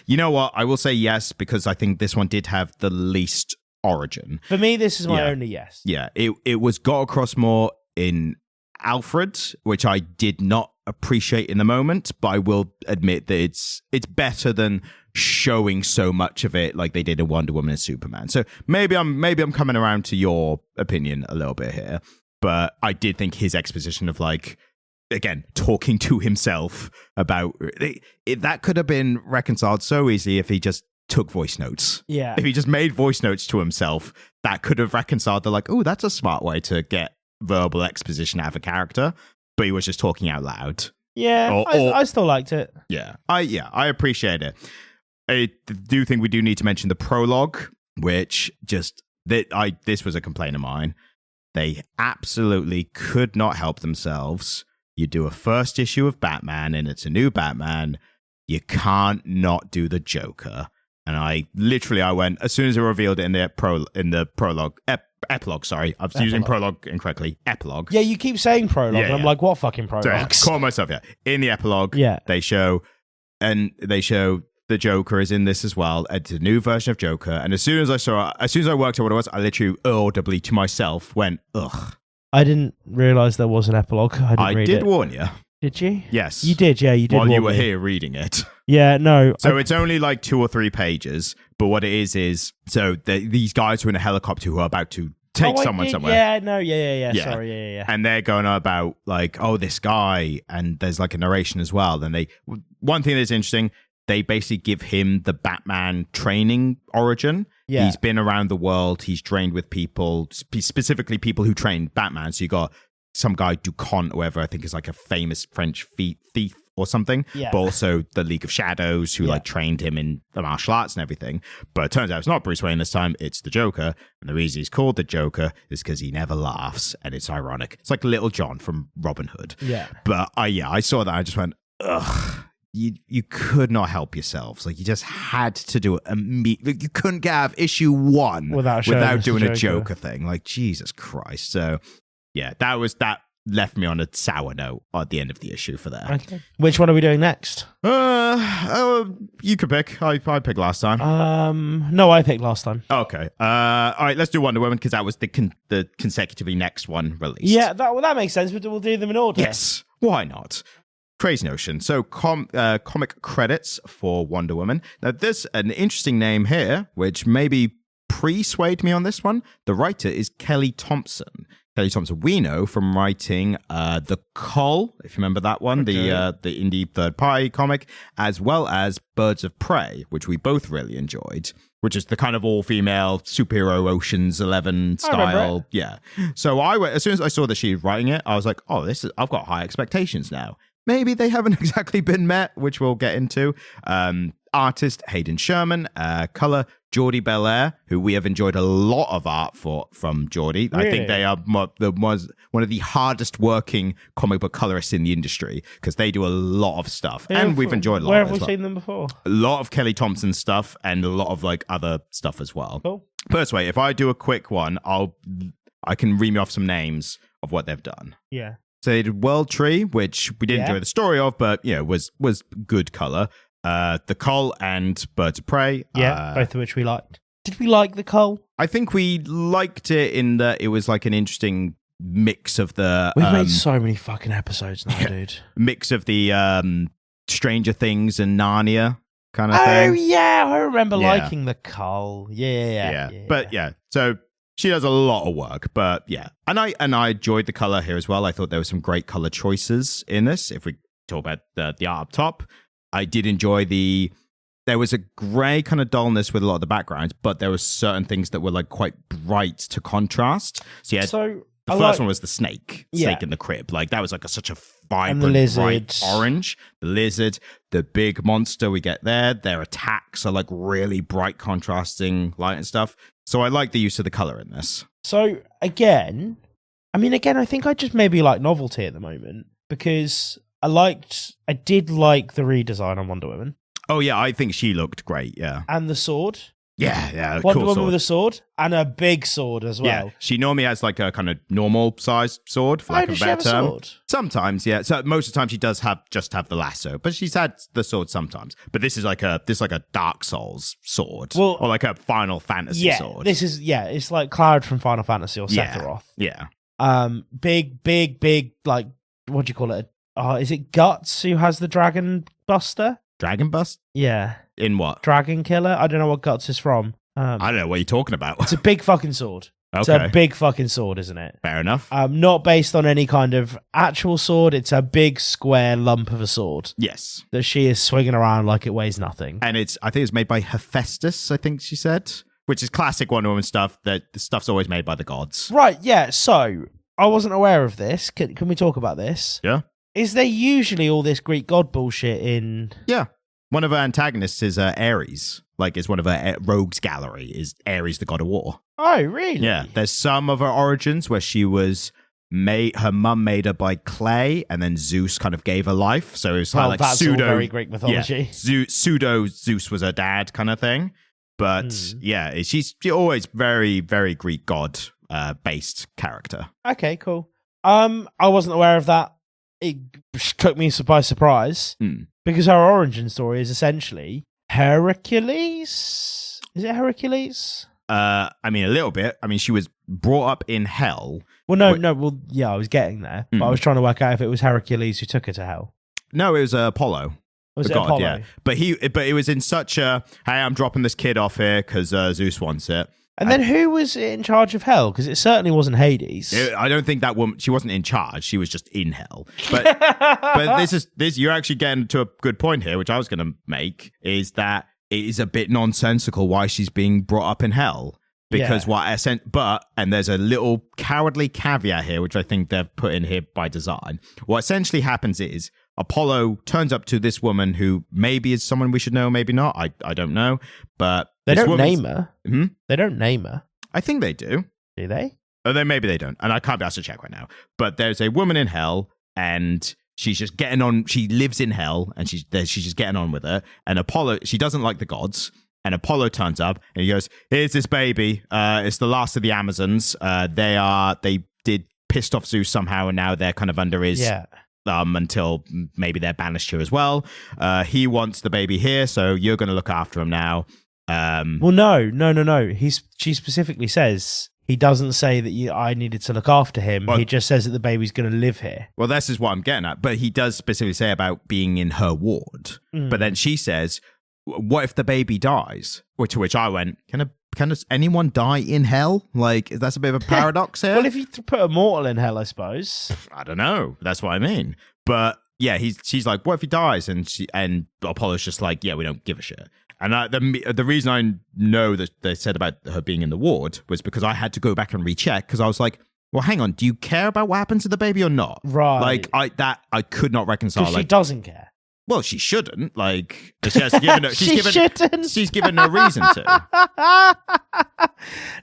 you know what? I will say yes because I think this one did have the least origin. For me, this is my only yes. Yeah, it was got across more in Alfred, which I did not appreciate in the moment, but I will admit that it's better than showing so much of it like they did in Wonder Woman and Superman. So maybe I'm coming around to your opinion a little bit here, but I did think his exposition of like, again, talking to himself about that could have been reconciled so easily if he just took voice notes. Yeah. If he just made voice notes to himself, that could have reconciled the like, oh, that's a smart way to get verbal exposition out of a character, but he was just talking out loud. Yeah, I still liked it. Yeah, I appreciate it. I do think we do need to mention the prologue, which this was a complaint of mine. They absolutely could not help themselves. You do a first issue of Batman, and it's a new Batman. You can't not do the Joker. And I went, as soon as I revealed it in the prologue, epilogue, sorry. I was using prologue incorrectly. Epilogue. Yeah, you keep saying prologue, and I'm like, what fucking prologue? Call myself, In the epilogue, they show the Joker is in this as well. It's a new version of Joker. And as soon as I worked out what it was, I literally audibly to myself went, ugh. I didn't realize there was an epilogue. I did warn you. Did you? Yes. You did, yeah, you did. While you were here reading it. Yeah, no. So it's only like 2 or 3 pages, but what it is these guys are in a helicopter who are about to take someone somewhere. Yeah, no, yeah. Sorry, yeah. And they're going about like, oh, this guy, and there's like a narration as well. Then one thing that's interesting, they basically give him the Batman training origin. Yeah. He's been around the world. He's trained with people, specifically people who trained Batman. So you got some guy, Ducont, whoever I think is like a famous French thief or something, but also the League of Shadows who like trained him in the martial arts and everything. But it turns out it's not Bruce Wayne this time, it's the Joker. And the reason he's called the Joker is because he never laughs, and it's ironic. It's like Little John from Robin Hood. Yeah. But I saw that, I just went, ugh. You could not help yourselves. Like, you just had to do it immediately. You couldn't get out of issue 1 without doing a Joker thing. Like, Jesus Christ. So yeah, that left me on a sour note at the end of the issue for that. Okay. Which one are we doing next? You could pick. I picked last time. No, I picked last time. Okay. All right, let's do Wonder Woman because that was the consecutively next one released. Yeah, that makes sense. We'll do them in order. Yes, why not? Crazy notion. So comic credits for Wonder Woman. Now, there's an interesting name here, which maybe swayed me on this one. The writer is Kelly Thompson. Kelly Thompson we know from writing The Cull, if you remember that one, the indie third-party comic, as well as Birds of Prey, which we both really enjoyed, which is the kind of all-female superhero Ocean's 11 style. Yeah. So as soon as I saw that she was writing it, I was like, oh, I've got high expectations now. Maybe they haven't exactly been met, which we'll get into. Artist Hayden Sherman, color Geordie Belair, who we have enjoyed a lot of art from Geordie. Really? I think they are one of the hardest working comic book colorists in the industry because they do a lot of stuff, and we've enjoyed a lot. Where have we seen them before? A lot of Kelly Thompson stuff and a lot of like other stuff as well. Cool. First way, if I do a quick one, I can read me off some names of what they've done. Yeah. So they did World Tree, which we didn't enjoy the story of, but was good color. The Cull and Birds of Prey. Yeah, both of which we liked. Did we like The Cull? I think we liked it in that it was like an interesting mix of the... We've made so many fucking episodes now, dude. Mix of the Stranger Things and Narnia kind of thing. Oh, yeah, I remember liking The Cull. Yeah. But so... She does a lot of work, but yeah. And I enjoyed the color here as well. I thought there were some great color choices in this. If we talk about the art up top, I did enjoy there was a gray kind of dullness with a lot of the backgrounds, but there were certain things that were like quite bright to contrast. So the first one was the snake in the crib. Like that was like such a vibrant, bright orange. The lizard, the big monster we get there, their attacks are like really bright contrasting light and stuff. So I like the use of the color in this. So again, I think I just maybe like novelty at the moment because I did like the redesign on Wonder Woman. Oh yeah, I think she looked great, yeah. And the sword. Yeah, Wonder cool Woman sword. with a sword and a big sword as well. Yeah, she normally has like a kind of normal sized sword, for lack of a better term. Sword? Sometimes, yeah. So most of the time she does just have the lasso, but she's had the sword sometimes. But this is like a Dark Souls sword, or like a Final Fantasy sword. It's like Cloud from Final Fantasy or Sephiroth. Yeah. Big, like what do you call it? Is it Guts who has the Dragon Buster? Dragon Bust? Yeah. In what? Dragon Killer? I don't know what Guts is from. I don't know what you're talking about. It's a big fucking sword. Okay. It's a big fucking sword, isn't it? Fair enough. Not based on any kind of actual sword. It's a big square lump of a sword. Yes. That she is swinging around like it weighs nothing. And I think it's made by Hephaestus, I think she said, which is classic Wonder Woman stuff, that the stuff's always made by the gods. Right, yeah. So, I wasn't aware of this. Can we talk about this? Yeah. Is there usually all this Greek god bullshit in... Yeah. One of her antagonists is Ares. Like, it's one of her rogues gallery is Ares, the god of war. Oh, really? Yeah. There's some of her origins where she was her mum made her by clay, and then Zeus kind of gave her life. So it was like that's pseudo... all very Greek mythology. Yeah, pseudo Zeus was her dad kind of thing. But she's always very, very Greek god based character. Okay, cool. I wasn't aware of that. It took me by surprise because her origin story is essentially Hercules. Is it Hercules? A little bit. She was brought up in hell. Well, I was getting there, but I was trying to work out if it was Hercules who took her to hell. No, it was Apollo. Was it Apollo? Yeah. But it was in such a, hey, I'm dropping this kid off here because Zeus wants it. And then who was in charge of hell? Because it certainly wasn't Hades. I don't think that woman, she wasn't in charge. She was just in hell. But this you're actually getting to a good point here, which I was going to make, is that it is a bit nonsensical why she's being brought up in hell. Because and there's a little cowardly caveat here, which I think they've put in here by design. What essentially happens is Apollo turns up to this woman who maybe is someone we should know, maybe not. I don't know. But they don't name her. Hmm? They don't name her. I think they do. Do they? Oh, then maybe they don't. And I can't be asked to check right now. But there's a woman in hell, and she's just getting on. She lives in hell, and she's just getting on with it. And Apollo, she doesn't like the gods. And Apollo turns up, and he goes, "Here's this baby. It's the last of the Amazons. They did pissed off Zeus somehow, and now they're kind of under his thumb until maybe they're banished here as well. He wants the baby here, so you're going to look after him now." Well, no. She specifically says he doesn't say that I needed to look after him. Well, he just says that the baby's going to live here. Well, this is what I'm getting at. But he does specifically say about being in her ward. But then she says, what if the baby dies? To which I went, can a can anyone die in hell? Like, that's a bit of a paradox here. Well, if you put a mortal in hell, I suppose. I don't know. That's what I mean. But yeah, she's like, what if he dies? And Apollo's just like, yeah, we don't give a shit. And the reason I know that they said about her being in the ward was because I had to go back and recheck, because I was like, well, hang on, do you care about what happens to the baby or not? Right. Like, I could not reconcile. Because she doesn't care. Well, she shouldn't. Like, she's given no reason to.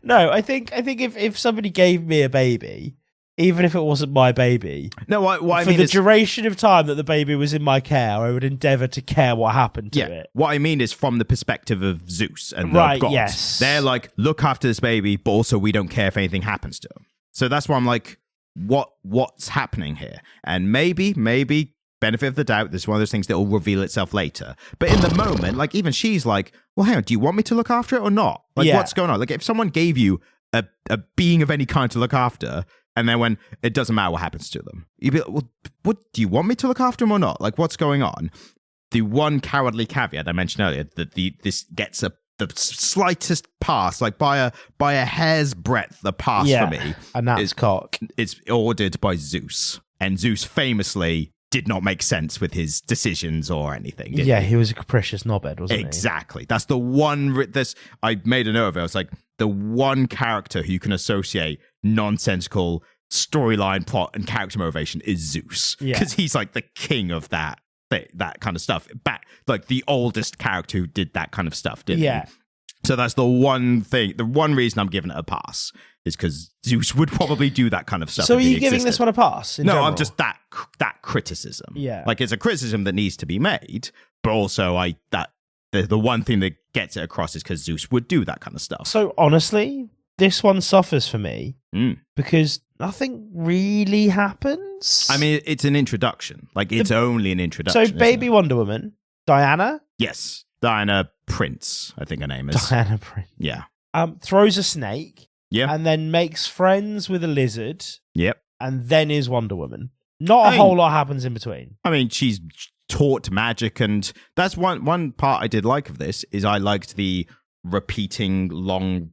No, I think if somebody gave me a baby, even if it wasn't my baby, no, what I for mean the is, duration of time that the baby was in my care, I would endeavour to care what happened to it. What I mean is from the perspective of Zeus and the Right, gods. yes. They're like, look after this baby, but also we don't care if anything happens to him. So that's why I'm like, what's happening here? And maybe benefit of the doubt, this is one of those things that will reveal itself later. But in the moment, like, even she's like, well, hang on, do you want me to look after it or not? Like, what's going on? Like, if someone gave you a being of any kind to look after, and then when it doesn't matter what happens to them, you'd be like, well, what do you want me to look after him or not? Like, what's going on? The one cowardly caveat I mentioned earlier, that this gets the slightest pass, like by a hair's breadth, the pass for me, and that's cock. It's ordered by Zeus, and Zeus famously did not make sense with his decisions or anything. He was a capricious knobhead, wasn't he? Exactly. That's the one. I made a note of it. I was like, the one character who you can associate nonsensical storyline, plot, and character motivation is Zeus, because he's like the king of that kind of stuff. Like the oldest character who did that kind of stuff, didn't he? So that's the one thing. The one reason I'm giving it a pass is because Zeus would probably do that kind of stuff. So are you giving this one a pass? No, I'm just that criticism. Yeah, like it's a criticism that needs to be made, but also the one thing that gets it across is because Zeus would do that kind of stuff. So honestly, this one suffers for me because nothing really happens. I mean, it's an introduction. Like, it's only an introduction. So baby Wonder Woman, Diana? Yes, Diana Prince, I think her name is. Diana Prince. Yeah. Throws a snake. Yeah. And then makes friends with a lizard. Yep. And then is Wonder Woman. Not a whole lot happens in between. I mean, she's taught magic, and that's one part I did like of this, is I liked the repeating long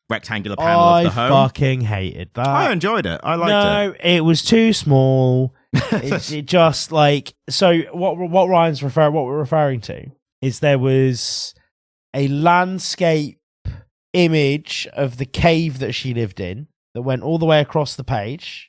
rectangular panel of the home. I fucking hated that. I enjoyed it. I liked it. No, it was too small. it just like, so what we're referring to is there was a landscape image of the cave that she lived in that went all the way across the page,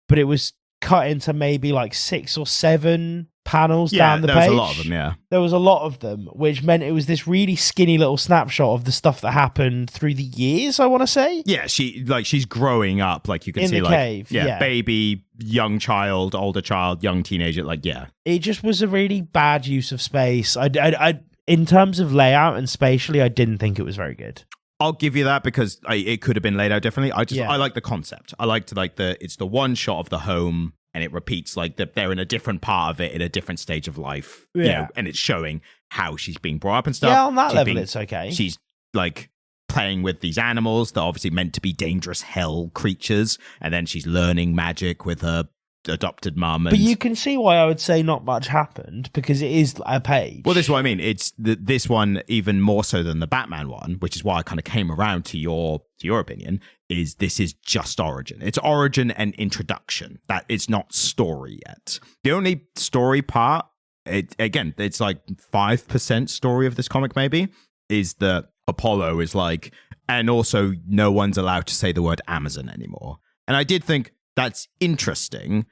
but it was cut into maybe like 6 or 7 panels down the page. There was a lot of them, yeah. There was a lot of them, which meant it was this really skinny little snapshot of the stuff that happened through the years, I want to say. Yeah, she's growing up, like you can in see, the like cave, baby, young child, older child, young teenager, like It just was a really bad use of space. I in terms of layout and spatially, I didn't think it was very good. I'll give you that because it could have been laid out differently. I like the concept. I liked it's the one shot of the home, and it repeats like they're in a different part of it in a different stage of life. Yeah. You know, and it's showing how she's being brought up and stuff. Yeah, on that level, it's okay. She's like playing with these animals that are obviously meant to be dangerous hell creatures, and then she's learning magic with her adopted mum. But you can see why I would say not much happened, because it is a page. Well, this is what I mean. It's this one even more so than the Batman one, which is why I kind of came around to your opinion. This is just origin. It's origin and introduction. That it's not story yet. The only story part, it's like 5% story of this comic maybe, is that Apollo is like, and also no one's allowed to say the word Amazon anymore. And I did think that's interesting,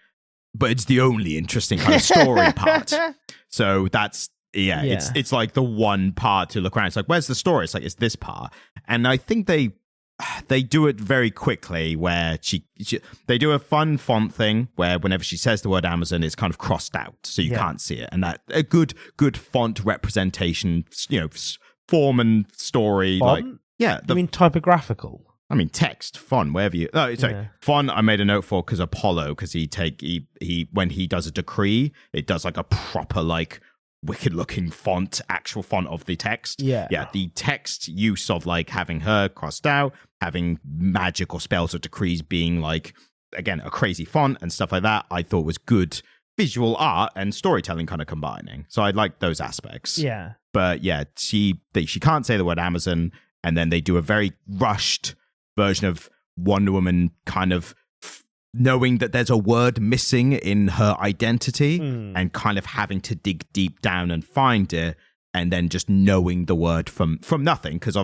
but it's the only interesting kind of story part. So that's it's like the one part to look around. It's like, where's the story? It's like, it's this part. And I think they do it very quickly, where they do a fun font thing where whenever she says the word Amazon, it's kind of crossed out so you can't see it, and that a good font representation, form and story. Font? Like I mean typographical. I mean, text, font, wherever you... Oh, sorry. Font, I made a note for because Apollo, because he when he does a decree, it does like a proper, like, wicked-looking font, actual font of the text. Yeah. Yeah, the text use of, like, having her crossed out, having magic or spells or decrees being, like, again, a crazy font and stuff like that, I thought was good visual art and storytelling kind of combining. So I liked those aspects. Yeah. But yeah, she can't say the word Amazon. and then they do a very rushed version of Wonder Woman kind of knowing that there's a word missing in her identity and kind of having to dig deep down and find it, and then just knowing the word from nothing because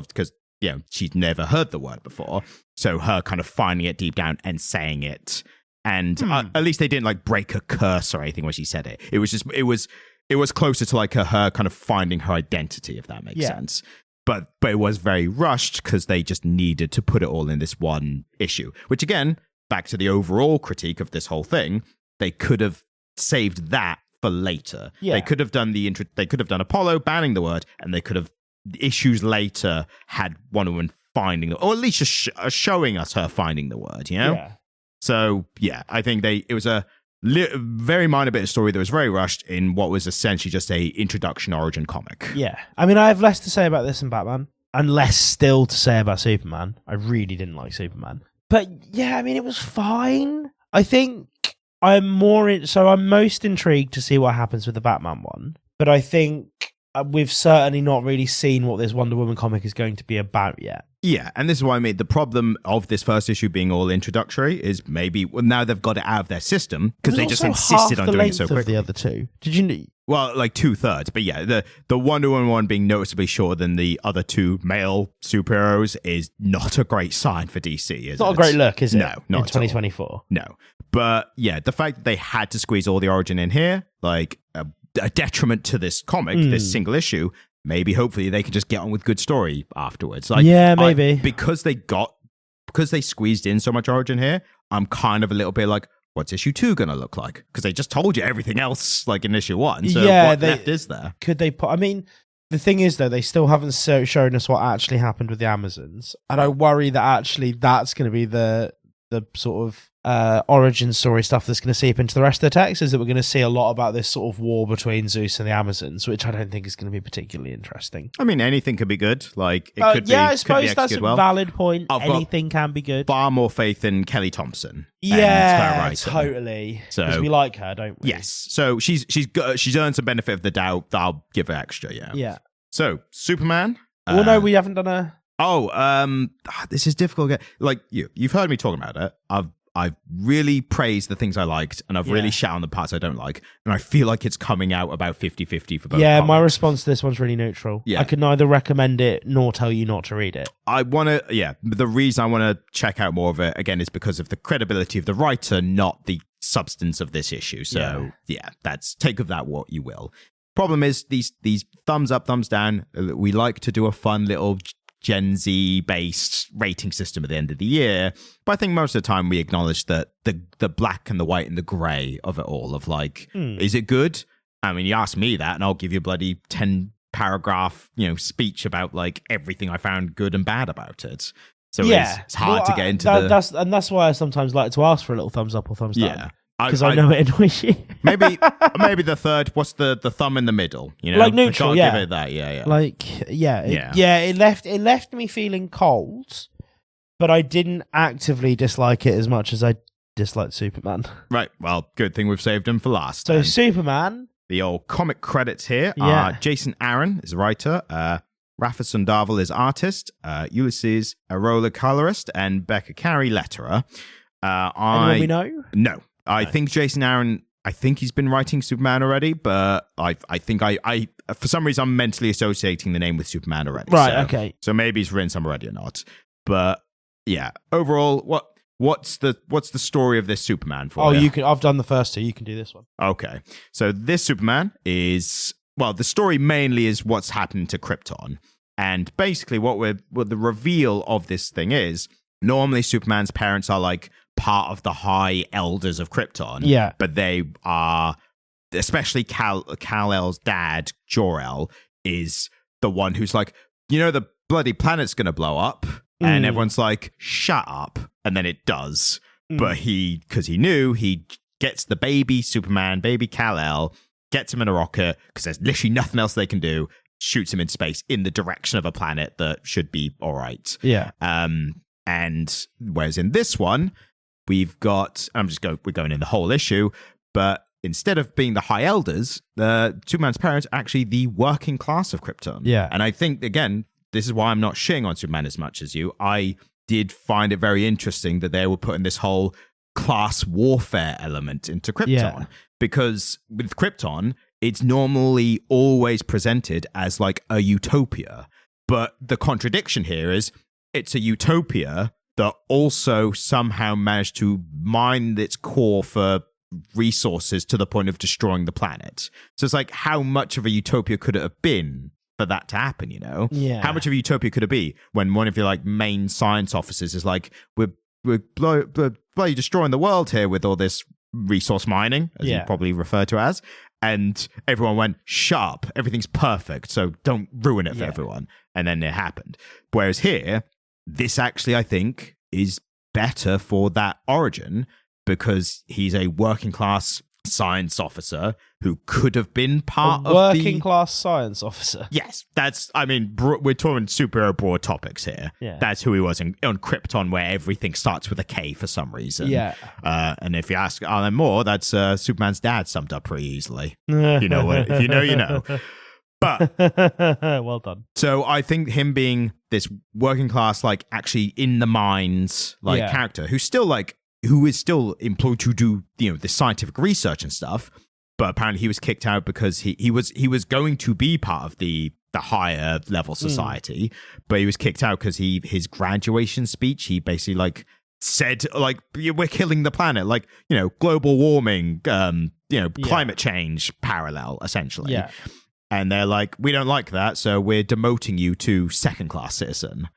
she'd never heard the word before. So her kind of finding it deep down and saying it. And at least they didn't like break a curse or anything when she said it. It was just, it was closer to like her kind of finding her identity, if that makes sense. But it was very rushed because they just needed to put it all in this one issue, which again, back to the overall critique of this whole thing, they could have saved that for later. Yeah. They could have done they could have done Apollo banning the word, and they could have issues later had Wonder Woman finding or at least just showing us her finding the word, you know? Yeah. So, yeah, I think it was a very minor bit of story that was very rushed in what was essentially just a introduction origin comic. Yeah. I mean, I have less to say about this than Batman, and less still to say about Superman. I really didn't like Superman. But yeah, I mean, it was fine. I think I'm most intrigued to see what happens with the Batman one. But I think we've certainly not really seen what this Wonder Woman comic is going to be about yet. Yeah, and this is why I made the problem of this first issue being all introductory is maybe now they've got it out of their system because they just insisted on doing it so quickly. The other two, did you? Well, like 2/3, but yeah, the Wonder Woman one being noticeably shorter than the other two male superheroes is not a great sign for DC. It's not a great look, is it? No, not in 2024. No, but yeah, the fact that they had to squeeze all the origin in here, like a detriment to this comic, this single issue. Maybe, hopefully, they can just get on with good story afterwards. Like, yeah, maybe. Because they squeezed in so much origin here, I'm kind of a little bit like, what's issue 2 going to look like? Because they just told you everything else, like in issue 1. So what left is there? Could they put... I mean, the thing is, though, they still haven't shown us what actually happened with the Amazons. And I worry that actually that's going to be the sort of origin story stuff that's going to seep into the rest of the text, is that we're going to see a lot about this sort of war between Zeus and the Amazons, which I don't think is going to be particularly interesting. I mean, anything could be good. Like, it could be. Yeah, I suppose that's a valid point. Anything can be good. Far more faith in Kelly Thompson. Yeah, totally. Because we like her, don't we? Yes. So she's earned some benefit of the doubt. I'll give her extra. Yeah. Yeah. So Superman. Well, no, we haven't done a. This is difficult. Like you've heard me talking about it. I've really praised the things I liked, and I've really shouted on the parts I don't like, and I feel like it's coming out about 50-50 for both. Yeah, comics. My response to this one's really neutral. Yeah. I can neither recommend it nor tell you not to read it. The reason I want to check out more of it, again, is because of the credibility of the writer, not the substance of this issue. So, that's take of that what you will. Problem is, these thumbs up, thumbs down, we like to do a fun little Gen Z based rating system at the end of the year, but I think most of the time we acknowledge that the black and the white and the grey of it all, of like, is it good? I mean, you ask me that and I'll give you a bloody 10 paragraph speech about like everything I found good and bad about it. So it's hard to get into that's why I sometimes like to ask for a little thumbs up or thumbs down. Because I know it annoys you. maybe the third. What's the thumb in the middle? Like neutral. Give it that. Yeah. It left me feeling cold, but I didn't actively dislike it as much as I disliked Superman. Right. Well, good thing we've saved him for last. So Superman. The old comic credits here are Jason Aaron is writer, Rafa Sundaval is artist, Ulysses Arola colorist, and Becca Carey letterer. Anyone we know? No. I think Jason Aaron, he's been writing Superman already, but I think I for some reason I'm mentally associating the name with Superman already. Right, okay. So maybe he's written some already or not. But yeah, overall, what's the story of this Superman for you? I've done the first two, you can do this one. Okay. So this Superman is, the story mainly is what's happened to Krypton. And basically what the reveal of this thing is, normally Superman's parents are like part of the high elders of Krypton. Yeah. But they are, especially Kal-El's dad, Jor-El, is the one who's like, the bloody planet's going to blow up. And everyone's like, shut up. And then it does. But because he knew, he gets the baby Superman, baby Kal-El, gets him in a rocket, because there's literally nothing else they can do, shoots him in space in the direction of a planet that should be all right. Yeah. And whereas in this one, we've got, we're going in the whole issue, but instead of being the high elders, the Superman's parents are actually the working class of Krypton. Yeah. And I think, again, this is why I'm not shitting on Superman as much as you. I did find it very interesting that they were putting this whole class warfare element into Krypton, because with Krypton, it's normally always presented as like a utopia. But the contradiction here is it's a utopia that also somehow managed to mine its core for resources to the point of destroying the planet. So it's like, how much of a utopia could it have been for that to happen, you know? Yeah. How much of a utopia could it be when one of your like main science officers is like, we're bloody destroying the world here with all this resource mining, as you probably refer to as, and everyone went, sharp, everything's perfect, so don't ruin it for everyone. And then it happened. Whereas here, this actually, I think, is better for that origin, because he's a working class science officer who could have been part of working class science officer. Yes, that's, I mean, we're talking superhero broad topics here. Yeah. That's who he was on Krypton, where everything starts with a K for some reason. Yeah. And if you ask Alan Moore, that's Superman's dad summed up pretty easily. You know what? If you know, you know. But well done. So I think him being this working class, like actually in the mines, like character who is still employed to do, you know, the scientific research and stuff, but apparently he was kicked out because he was going to be part of the higher level society, but he was kicked out because his graduation speech, he basically like said like, we're killing the planet, like, you know, global warming, you know, climate change parallel essentially. Yeah. And they're like, we don't like that, so we're demoting you to second class citizen.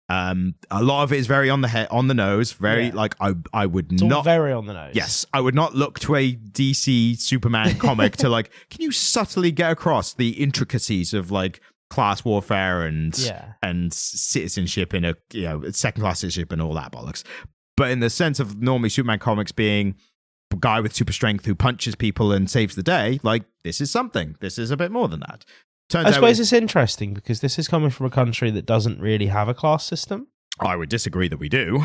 A lot of it is very on the nose, very like I would it's not all very on the nose. Yes, I would not look to a DC Superman comic to like, can you subtly get across the intricacies of like class warfare and citizenship in a, you know, second class citizenship and all that bollocks. But in the sense of normally Superman comics being a guy with super strength who punches people and saves the day, like this is something. This is a bit more than that. I suppose it's interesting because this is coming from a country that doesn't really have a class system. I would disagree that we do.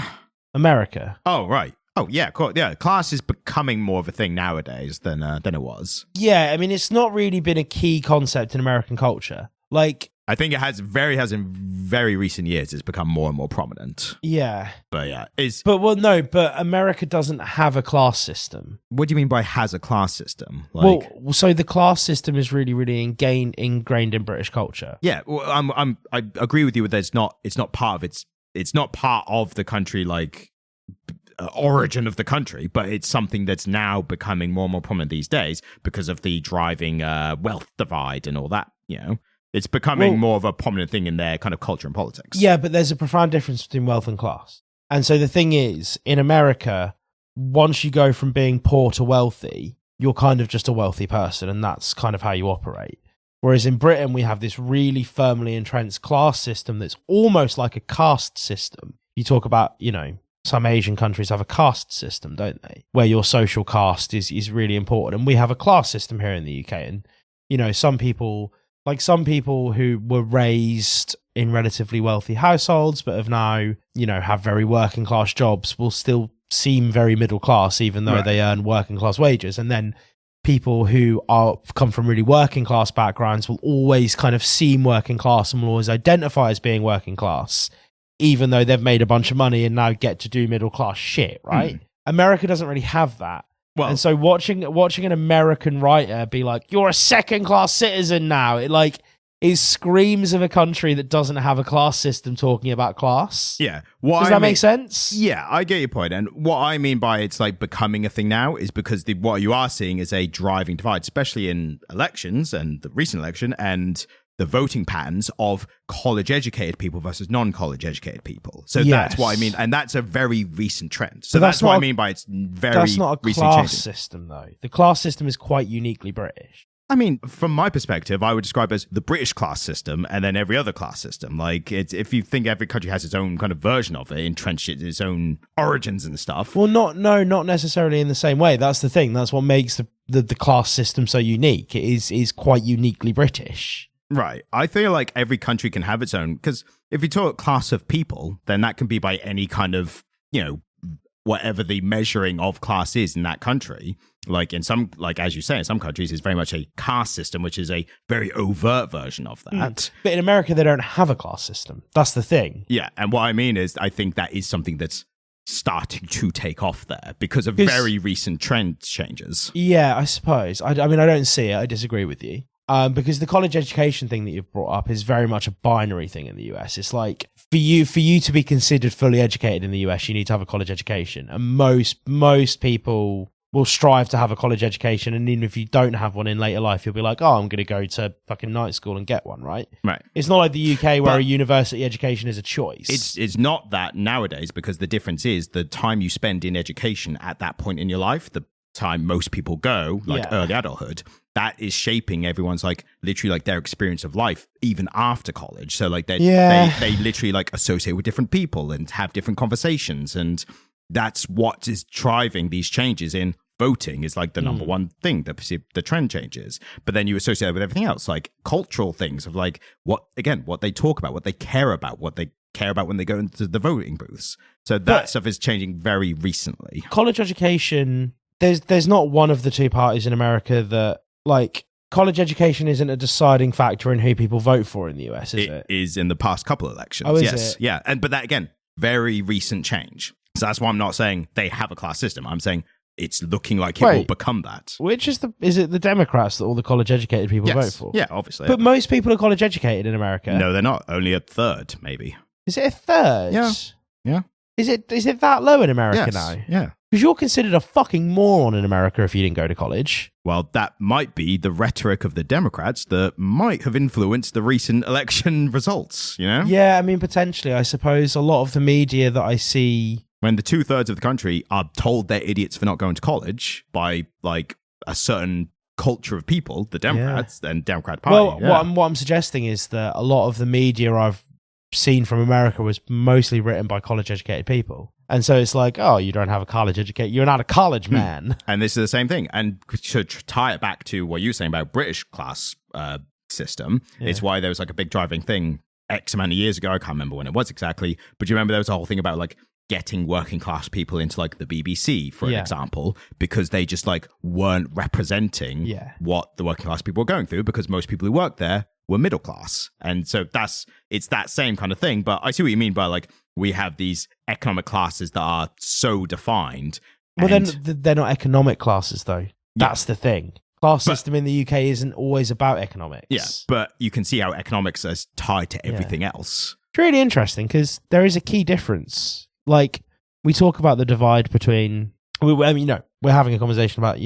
America. Oh, right. Oh, yeah. Yeah, class is becoming more of a thing nowadays than it was. Yeah, I mean, it's not really been a key concept in American culture. Like, I think it has in very recent years. It's become more and more prominent. Yeah, but yeah, but America doesn't have a class system. What do you mean by has a class system? Like, well, so the class system is really, really ingrained in British culture. Yeah, well, I agree with you that it's not part of the country, like origin of the country, but it's something that's now becoming more and more prominent these days because of the driving wealth divide and all that. You know. It's becoming more of a prominent thing in their kind of culture and politics. Yeah, but there's a profound difference between wealth and class. And so the thing is, in America, once you go from being poor to wealthy, you're kind of just a wealthy person, and that's kind of how you operate. Whereas in Britain, we have this really firmly entrenched class system that's almost like a caste system. You talk about, you know, some Asian countries have a caste system, don't they? Where your social caste is really important. And we have a class system here in the UK. And, you know, some people who were raised in relatively wealthy households but have now, you know, have very working class jobs will still seem very middle class even though they earn working class wages. And then people who come from really working class backgrounds will always kind of seem working class and will always identify as being working class even though they've made a bunch of money and now get to do middle class shit, right? America doesn't really have that. Well, and so watching an American writer be like, "You're a second-class citizen now," it screams of a country that doesn't have a class system talking about class. Yeah, does that make sense? Yeah, I get your point. And what I mean by it's like becoming a thing now is because what you are seeing is a driving divide, especially in elections and the recent election and the voting patterns of college-educated people versus non-college educated people. So that's what I mean, and that's a very recent trend. So that's what I mean by it's very that's not a recently class changing. System, though. The class system is quite uniquely British. I mean, from my perspective, I would describe it as the British class system and then every other class system. Like, if you think every country has its own kind of version of it, entrenched its own origins and stuff. Well, not necessarily in the same way. That's the thing. That's what makes the class system so unique. It is quite uniquely British. Right. I feel like every country can have its own, because if you talk class of people, then that can be by any kind of, you know, whatever the measuring of class is in that country. Like in some, like as you say, in some countries, it's very much a caste system, which is a very overt version of that. But in America, they don't have a class system. That's the thing. Yeah, and what I mean is, I think that is something that's starting to take off there because of very recent trend changes. Yeah, I suppose. I mean, I don't see it. I disagree with you. Because the college education thing that you've brought up is very much a binary thing in the US. It's like for you to be considered fully educated in the US, you need to have a college education, and most people will strive to have a college education, and even if you don't have one in later life, you'll be like, oh, I'm going to go to fucking night school and get one, right? Right. It's not like the UK where a university education is a choice. It's not that nowadays, because the difference is the time you spend in education at that point in your life, the time most people go, like early adulthood, that is shaping everyone's like literally like their experience of life even after college. So like they literally like associate with different people and have different conversations, and that's what is driving these changes in voting is like the number one thing, the trend changes. But then you associate it with everything else, like cultural things of like what they talk about, what they care about when they go into the voting booths. So that stuff is changing very recently. College education, there's not one of the two parties in America that like college education isn't a deciding factor in who people vote for in the US, is it? It is in the past couple of elections. Oh, is yes. it? Yeah. But that again, very recent change. So that's why I'm not saying they have a class system. I'm saying it's looking like it will become that. Which is it the Democrats that all the college educated people vote for? Yeah, obviously. But most people are college educated in America. No, they're not. Only a third, maybe. Is it a third? Yeah. Yeah. Is it that low in America now? Yeah. Because you're considered a fucking moron in America if you didn't go to college. Well, that might be the rhetoric of the Democrats that might have influenced the recent election results, you know? Yeah, I mean, potentially. I suppose a lot of the media that I see... When the 2/3 of the country are told they're idiots for not going to college by, like, a certain culture of people, the Democrats and Democrat Party. Well, what I'm suggesting is that a lot of the media I've seen from America was mostly written by college-educated people. And so it's like, oh, you don't have a college education. You're not a college man. And this is the same thing. And to tie it back to what you were saying about British class system, it's why there was like a big driving thing X amount of years ago. I can't remember when it was exactly. But do you remember there was a whole thing about like getting working class people into like the BBC, for example, because they just like weren't representing what the working class people were going through, because most people who worked there were middle class. And so it's that same kind of thing. But I see what you mean by like, we have these economic classes that are so defined. Well, then they're not economic classes, though. That's the thing. Class system in the UK isn't always about economics. Yeah, but you can see how economics is tied to everything else. It's really interesting because there is a key difference. Like, we talk about the divide between... I mean, we're having a conversation about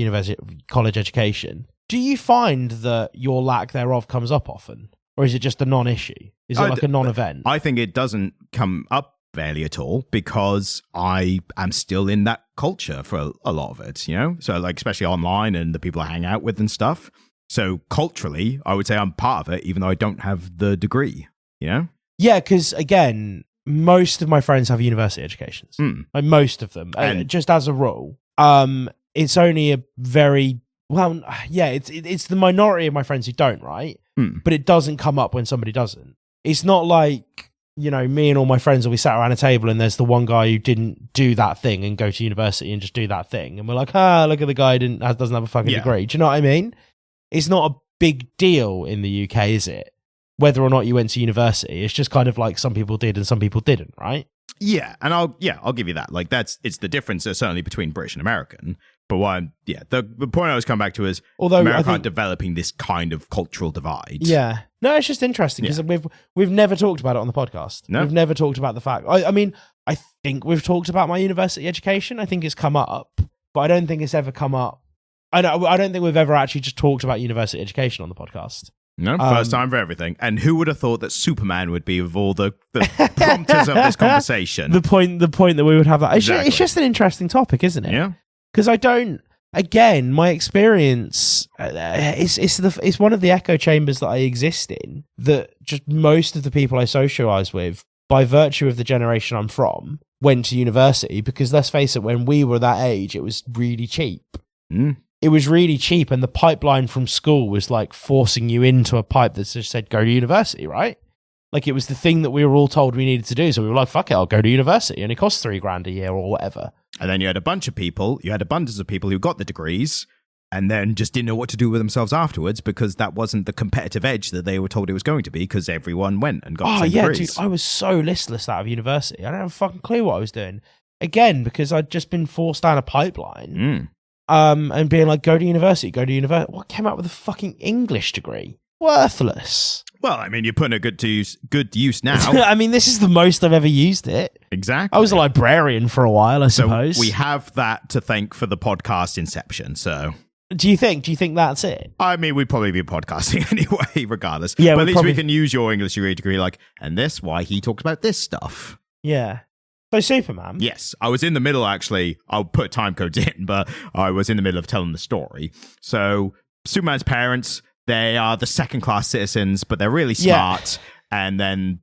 college education. Do you find that your lack thereof comes up often? Or is it just a non-issue? Is it like a non-event? I think it doesn't come up barely at all, because I am still in that culture for a lot of it, you know? So like, especially online and the people I hang out with and stuff. So culturally, I would say I'm part of it, even though I don't have the degree, you know? Yeah, because again, most of my friends have university educations. Like most of them. And just as a rule. It's only a very... Well, yeah, it's the minority of my friends who don't, right? But it doesn't come up when somebody doesn't. It's not like... You know, me and all my friends will be sat around a table and there's the one guy who didn't do that thing and go to university and just do that thing. And we're like, look at the guy who doesn't have a fucking degree. Do you know what I mean? It's not a big deal in the UK, is it? Whether or not you went to university. It's just kind of like some people did and some people didn't, right? Yeah, and I'll give you that. Like it's the difference certainly between British and American. But the point I was coming back to is America are developing this kind of cultural divide. Yeah. No, it's just interesting because we've never talked about it on the podcast. No. We've never talked about the fact. I mean, I think we've talked about my university education. I think it's come up, but I don't think it's ever come up. I don't think we've ever actually just talked about university education on the podcast. No, first time for everything. And who would have thought that Superman would be of all the prompters of this conversation? The point that we would have that. It's just an interesting topic, isn't it? Yeah. Because again, my experience, it's one of the echo chambers that I exist in, that just most of the people I socialise with, by virtue of the generation I'm from, went to university, because let's face it, when we were that age, it was really cheap. It was really cheap, and the pipeline from school was like forcing you into a pipe that just said, go to university, right? Like, it was the thing that we were all told we needed to do. So we were like, fuck it, I'll go to university. And it costs $3,000 a year or whatever. And then you had abundance of people who got the degrees and then just didn't know what to do with themselves afterwards because that wasn't the competitive edge that they were told it was going to be because everyone went and got the same degrees. Dude, I was so listless out of university. I don't have a fucking clue what I was doing. Again, because I'd just been forced down a pipeline and being like, go to university. What came out with a fucking English degree? Worthless. Well, I mean, you're putting it good use now. I mean, this is the most I've ever used it. Exactly. I was a librarian for a while, I suppose. We have that to thank for the podcast inception, so... Do you think that's it? I mean, we'd probably be podcasting anyway, regardless. Yeah, but at least we can use your English degree like, and this, why he talks about this stuff. Yeah. So Superman? Yes. I was in the middle, actually. I'll put Timecodes in, but I was in the middle of telling the story. So Superman's parents, they are the second-class citizens, but they're really smart. Yeah. And then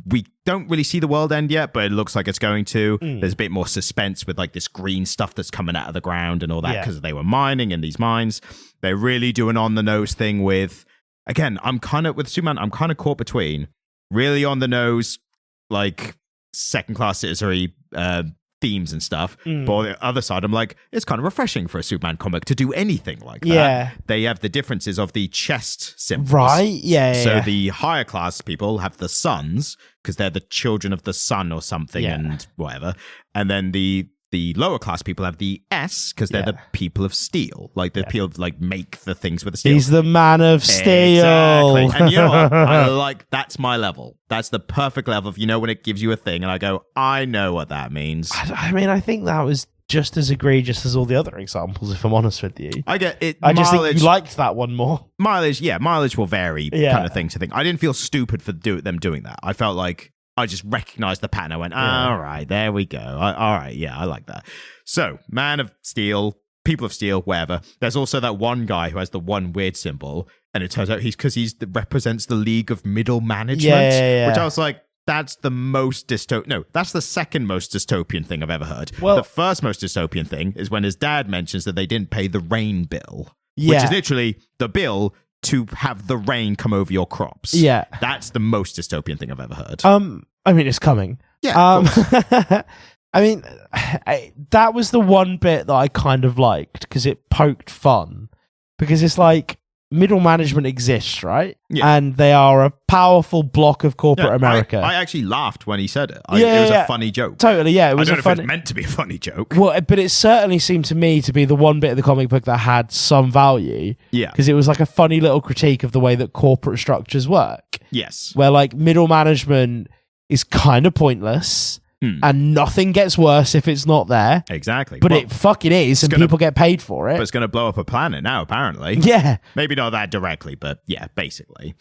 we don't really see the world end yet, but it looks like it's going to. There's a bit more suspense with like this green stuff that's coming out of the ground and all that because they were mining in these mines. They're really doing on the nose thing with, again, with Superman, I'm kind of caught between really on the nose, like second-class citizenry themes and stuff. But on the other side, I'm like, it's kind of refreshing for a Superman comic to do anything like that. Yeah. They have the differences of the chest symbols. Right? Yeah. So the higher class people have the sons because they're the children of the sun or something and whatever. And then the lower class people have the S because they're the people of steel. Like the people like make the things with the steel. He's the man of steel. Exactly. And you know what? That's my level. That's the perfect level of, when it gives you a thing and I go, I know what that means. I mean, I think that was just as egregious as all the other examples, if I'm honest with you. I get it. I just think you liked that one more. Mileage will vary kind of thing to think. I didn't feel stupid for them doing that. I felt like I just recognized the pattern. I went, all right, there we go. All right, I like that. So, Man of Steel, People of Steel, whatever. There's also that one guy who has the one weird symbol, and it turns out he represents the League of Middle Management, which I was like, that's the most dystopian. No, that's the second most dystopian thing I've ever heard. Well, the first most dystopian thing is when his dad mentions that they didn't pay the rain bill, which is literally the bill to have the rain come over your crops. Yeah. That's the most dystopian thing I've ever heard. I mean, it's coming. Yeah. I mean, that was the one bit that I kind of liked because it poked fun. Because it's like, middle management exists, right? Yeah. And they are a powerful block of corporate America. I actually laughed when he said it. It was a funny joke. Totally, yeah. It was I don't know if it's meant to be a funny joke. Well, but it certainly seemed to me to be the one bit of the comic book that had some value. Yeah. Because it was like a funny little critique of the way that corporate structures work. Yes. Where like middle management is kind of pointless. And nothing gets worse if it's not there. Exactly. But it fucking is, and people get paid for it. But it's going to blow up a planet now, apparently. Yeah. Maybe not that directly, but yeah, basically.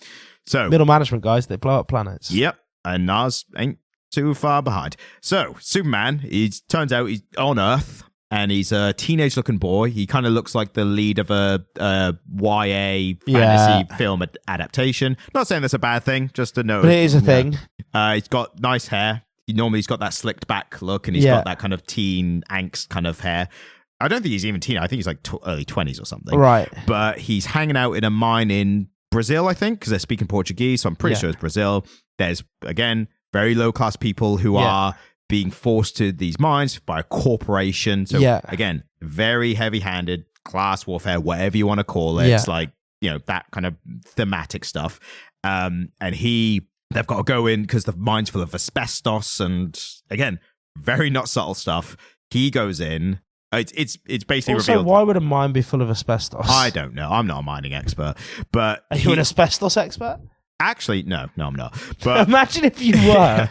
So middle management, guys, they blow up planets. Yep. And Nas ain't too far behind. So Superman, turns out he's on Earth, and he's a teenage-looking boy. He kind of looks like the lead of a YA fantasy film adaptation. Not saying that's a bad thing, just a note. But it is a thing. He's got nice hair. He's got that slicked back look, and he's got that kind of teen angst kind of hair. I don't think he's even teen. I think he's like early 20s or something. Right. But he's hanging out in a mine in Brazil, I think, because they're speaking Portuguese. So I'm pretty sure it's Brazil. There's, again, very low-class people who are being forced to these mines by a corporation. So, again, very heavy-handed class warfare, whatever you want to call it. It's like, that kind of thematic stuff. And they've got to go in because the mine's full of asbestos and, again, very not subtle stuff. He goes in. It's basically also, revealed. Why would a mine be full of asbestos? I don't know. I'm not a mining expert. But are you an asbestos expert? Actually, no, I'm not. But imagine if you were.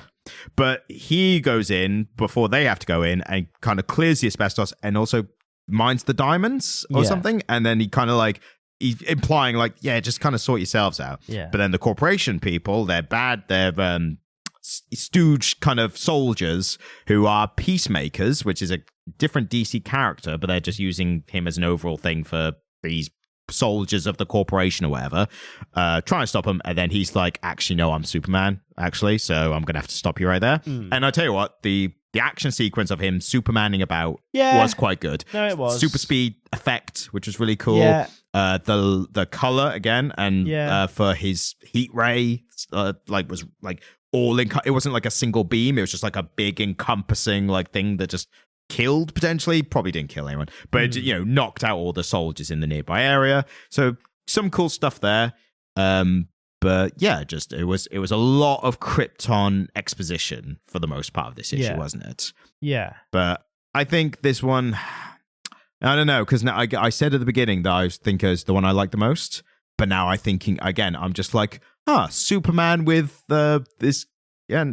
But he goes in before they have to go in and kind of clears the asbestos and also mines the diamonds or something. And then he kind of like, he's implying like, just kind of sort yourselves out. Yeah. But then the corporation people, they're bad. They're stooge kind of soldiers who are peacemakers, which is a different DC character, but they're just using him as an overall thing for these soldiers of the corporation or whatever, trying to stop him. And then he's like, actually, no, I'm Superman, actually. So I'm going to have to stop you right there. And I tell you what, the action sequence of him Supermaning about was quite good. No, it was. Super speed effect, which was really cool. Yeah. The color again, and for his heat ray, was like all in. It wasn't like a single beam. It was just like a big encompassing like thing that just killed potentially. Probably didn't kill anyone, but it, knocked out all the soldiers in the nearby area. So some cool stuff there. But yeah, just it was a lot of Krypton exposition for the most part of this issue, wasn't it? Yeah. But I think this one, I don't know, because now I said at the beginning that I think is the one I like the most. But now I'm thinking again, I'm just like, Superman with this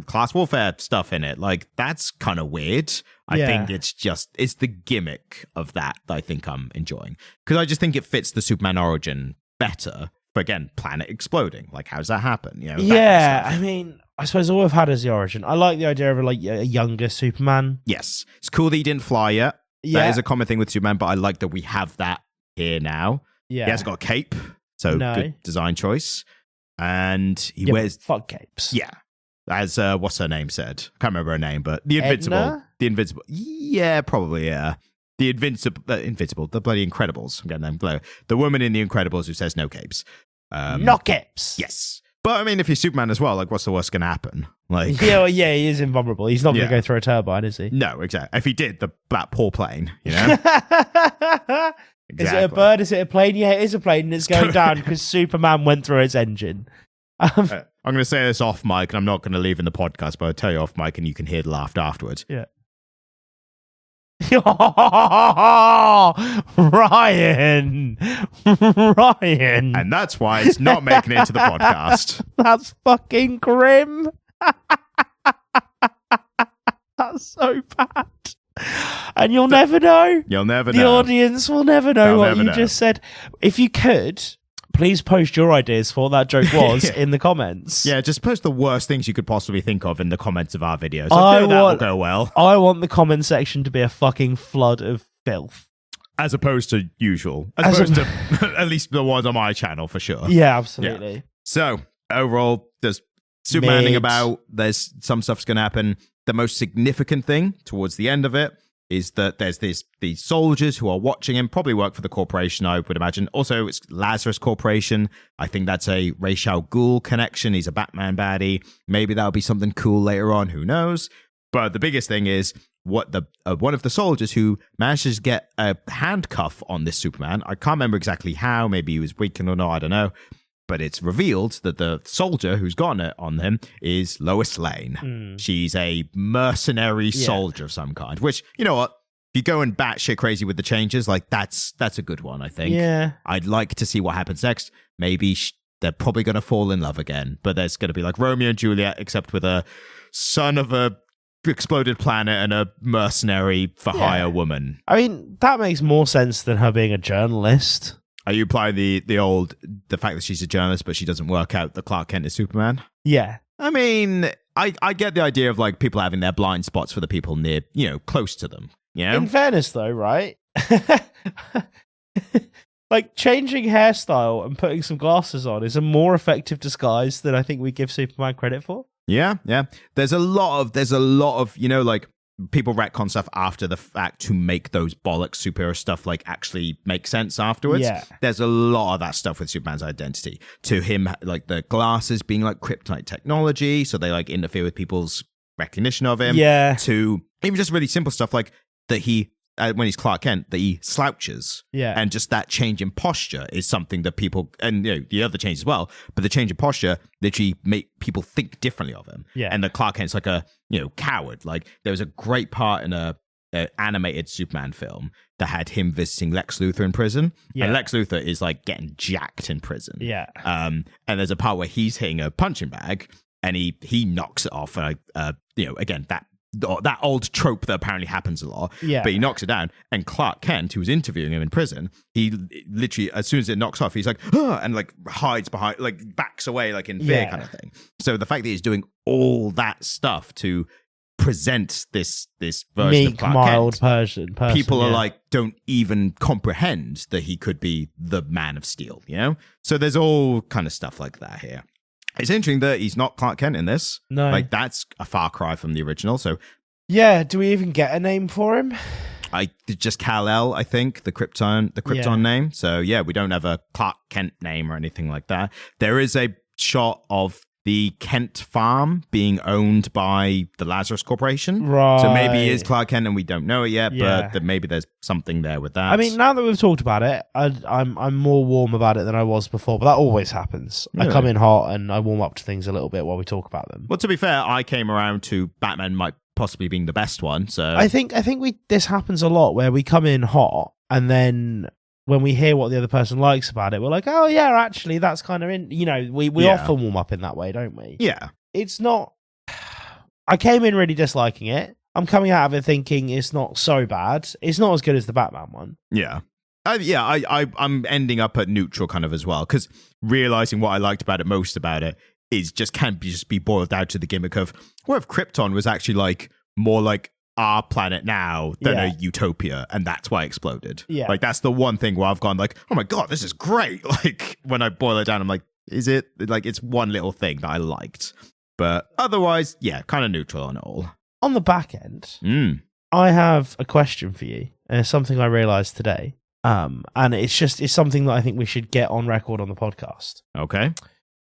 class warfare stuff in it. Like, that's kind of weird. I think it's the gimmick of that I think I'm enjoying. Because I just think it fits the Superman origin better. But again, planet exploding. Like, how does that happen? I mean, I suppose all we've had is the origin. I like the idea of a younger Superman. Yes. It's cool that he didn't fly yet. Yeah. That is a common thing with Superman, but I like that we have that here now. Yeah. He hasn't got a cape, so good design choice. And he wears... Fuck capes. Yeah. As, what's her name said? I can't remember her name, but the Invincible. Edna? The Invincible. Yeah, probably, yeah. The Invincible, the bloody Incredibles. I'm getting them. The woman in the Incredibles who says no capes. No capes. Yes. But I mean, if you're Superman as well, like, what's the worst going to happen? Like, yeah, he is invulnerable. He's not going to go through a turbine, is he? No, exactly. If he did, that poor plane, Exactly. Is it a bird? Is it a plane? Yeah, it is a plane, and it's going down because Superman went through its engine. I'm going to say this off mic, and I'm not going to leave in the podcast, but I'll tell you off mic, and you can hear the laughter afterwards. Yeah. Ryan. And that's why it's not making it into the podcast. That's fucking grim. That's so bad. And you'll never know. You'll never know. The audience will never know what you just said. If you could, please post your ideas for what that joke was in the comments. Yeah, just post the worst things you could possibly think of in the comments of our videos. I feel that will go well. I want the comment section to be a fucking flood of filth. As opposed to usual. As opposed to at least the ones on my channel, for sure. Yeah, absolutely. Yeah. So, overall, there's Supermaning about. There's some stuff's going to happen. The most significant thing towards the end of it is that there's these soldiers who are watching him, probably work for the corporation, I would imagine. Also, it's Lazarus Corporation. I think that's a Ra's al Ghul connection. He's a Batman baddie. Maybe that'll be something cool later on. Who knows? But the biggest thing is what one of the soldiers who manages to get a handcuff on this Superman. I can't remember exactly how. Maybe he was weakened or not. I don't know. But it's revealed that the soldier who's gotten it on him is Lois Lane. She's a mercenary soldier of some kind, which, you know what? If you're going batshit crazy with the changes, like, that's a good one, I think. Yeah. I'd like to see what happens next. Maybe they're probably going to fall in love again, but there's going to be like Romeo and Juliet, except with a son of a exploded planet and a mercenary for hire woman. I mean, that makes more sense than her being a journalist. Are you applying the fact that she's a journalist, but she doesn't work out that Clark Kent is Superman? Yeah. I mean, I get the idea of, like, people having their blind spots for the people near, close to them. In fairness, though, right? Like, changing hairstyle and putting some glasses on is a more effective disguise than I think we give Superman credit for. Yeah. There's a lot of, like, people retcon stuff after the fact to make those bollocks superhero stuff like actually make sense afterwards. Yeah. There's a lot of that stuff with Superman's identity. To him, like, the glasses being like kryptonite technology, so they like interfere with people's recognition of him. Yeah. To even just really simple stuff like that he when he's Clark Kent, that he slouches. Yeah. And just that change in posture is something that people, and the other change as well, but the change in posture literally make people think differently of him. Yeah. And that Clark Kent's like a, coward. Like, there was a great part in a animated Superman film that had him visiting Lex Luthor in prison. Yeah. And Lex Luthor is like getting jacked in prison. Yeah. And there's a part where he's hitting a punching bag and he knocks it off. And again, that old trope that apparently happens a lot, but he knocks it down. And Clark Kent, who was interviewing him in prison, he literally, as soon as it knocks off, he's like, and like hides behind, like backs away, like in fear kind of thing. So the fact that he's doing all that stuff to present this version of Clark mild Kent, person, people are like, don't even comprehend that he could be the Man of Steel, So there's all kind of stuff like that here. It's interesting that he's not Clark Kent in this. No. Like, that's a far cry from the original. So, yeah, do we even get a name for him? Just Kal-El, I think, the Krypton name. So, yeah, we don't have a Clark Kent name or anything like that. There is a shot of the Kent farm being owned by the Lazarus Corporation. Right. So maybe it is Clark Kent and we don't know it yet, Yeah. but maybe there's something there with that. I mean, now that we've talked about it, I'm more warm about it than I was before, but that always happens. I come in hot and I warm up to things a little bit while we talk about them. Well, to be fair, I came around to Batman might possibly being the best one, so... I think this happens a lot where we come in hot and then... when we hear what the other person likes about it, we're like, oh, yeah, actually, that's kind of in... we often warm up in that way, don't we? Yeah. It's not... I came in really disliking it. I'm coming out of it thinking it's not so bad. It's not as good as the Batman one. Yeah. I'm ending up at neutral kind of as well, because realizing what I liked about it most about it is can't just be boiled down to the gimmick of, what if Krypton was actually like more like our planet now than a utopia, and that's why it exploded. Yeah. Like, that's the one thing where I've gone like, oh my god, this is great. Like, when I boil it down, I'm like, is it? Like, it's one little thing that I liked. But otherwise, yeah, kind of neutral on it all. On the back end, I have a question for you, and it's something I realized today. And it's something that I think we should get on record on the podcast. Okay.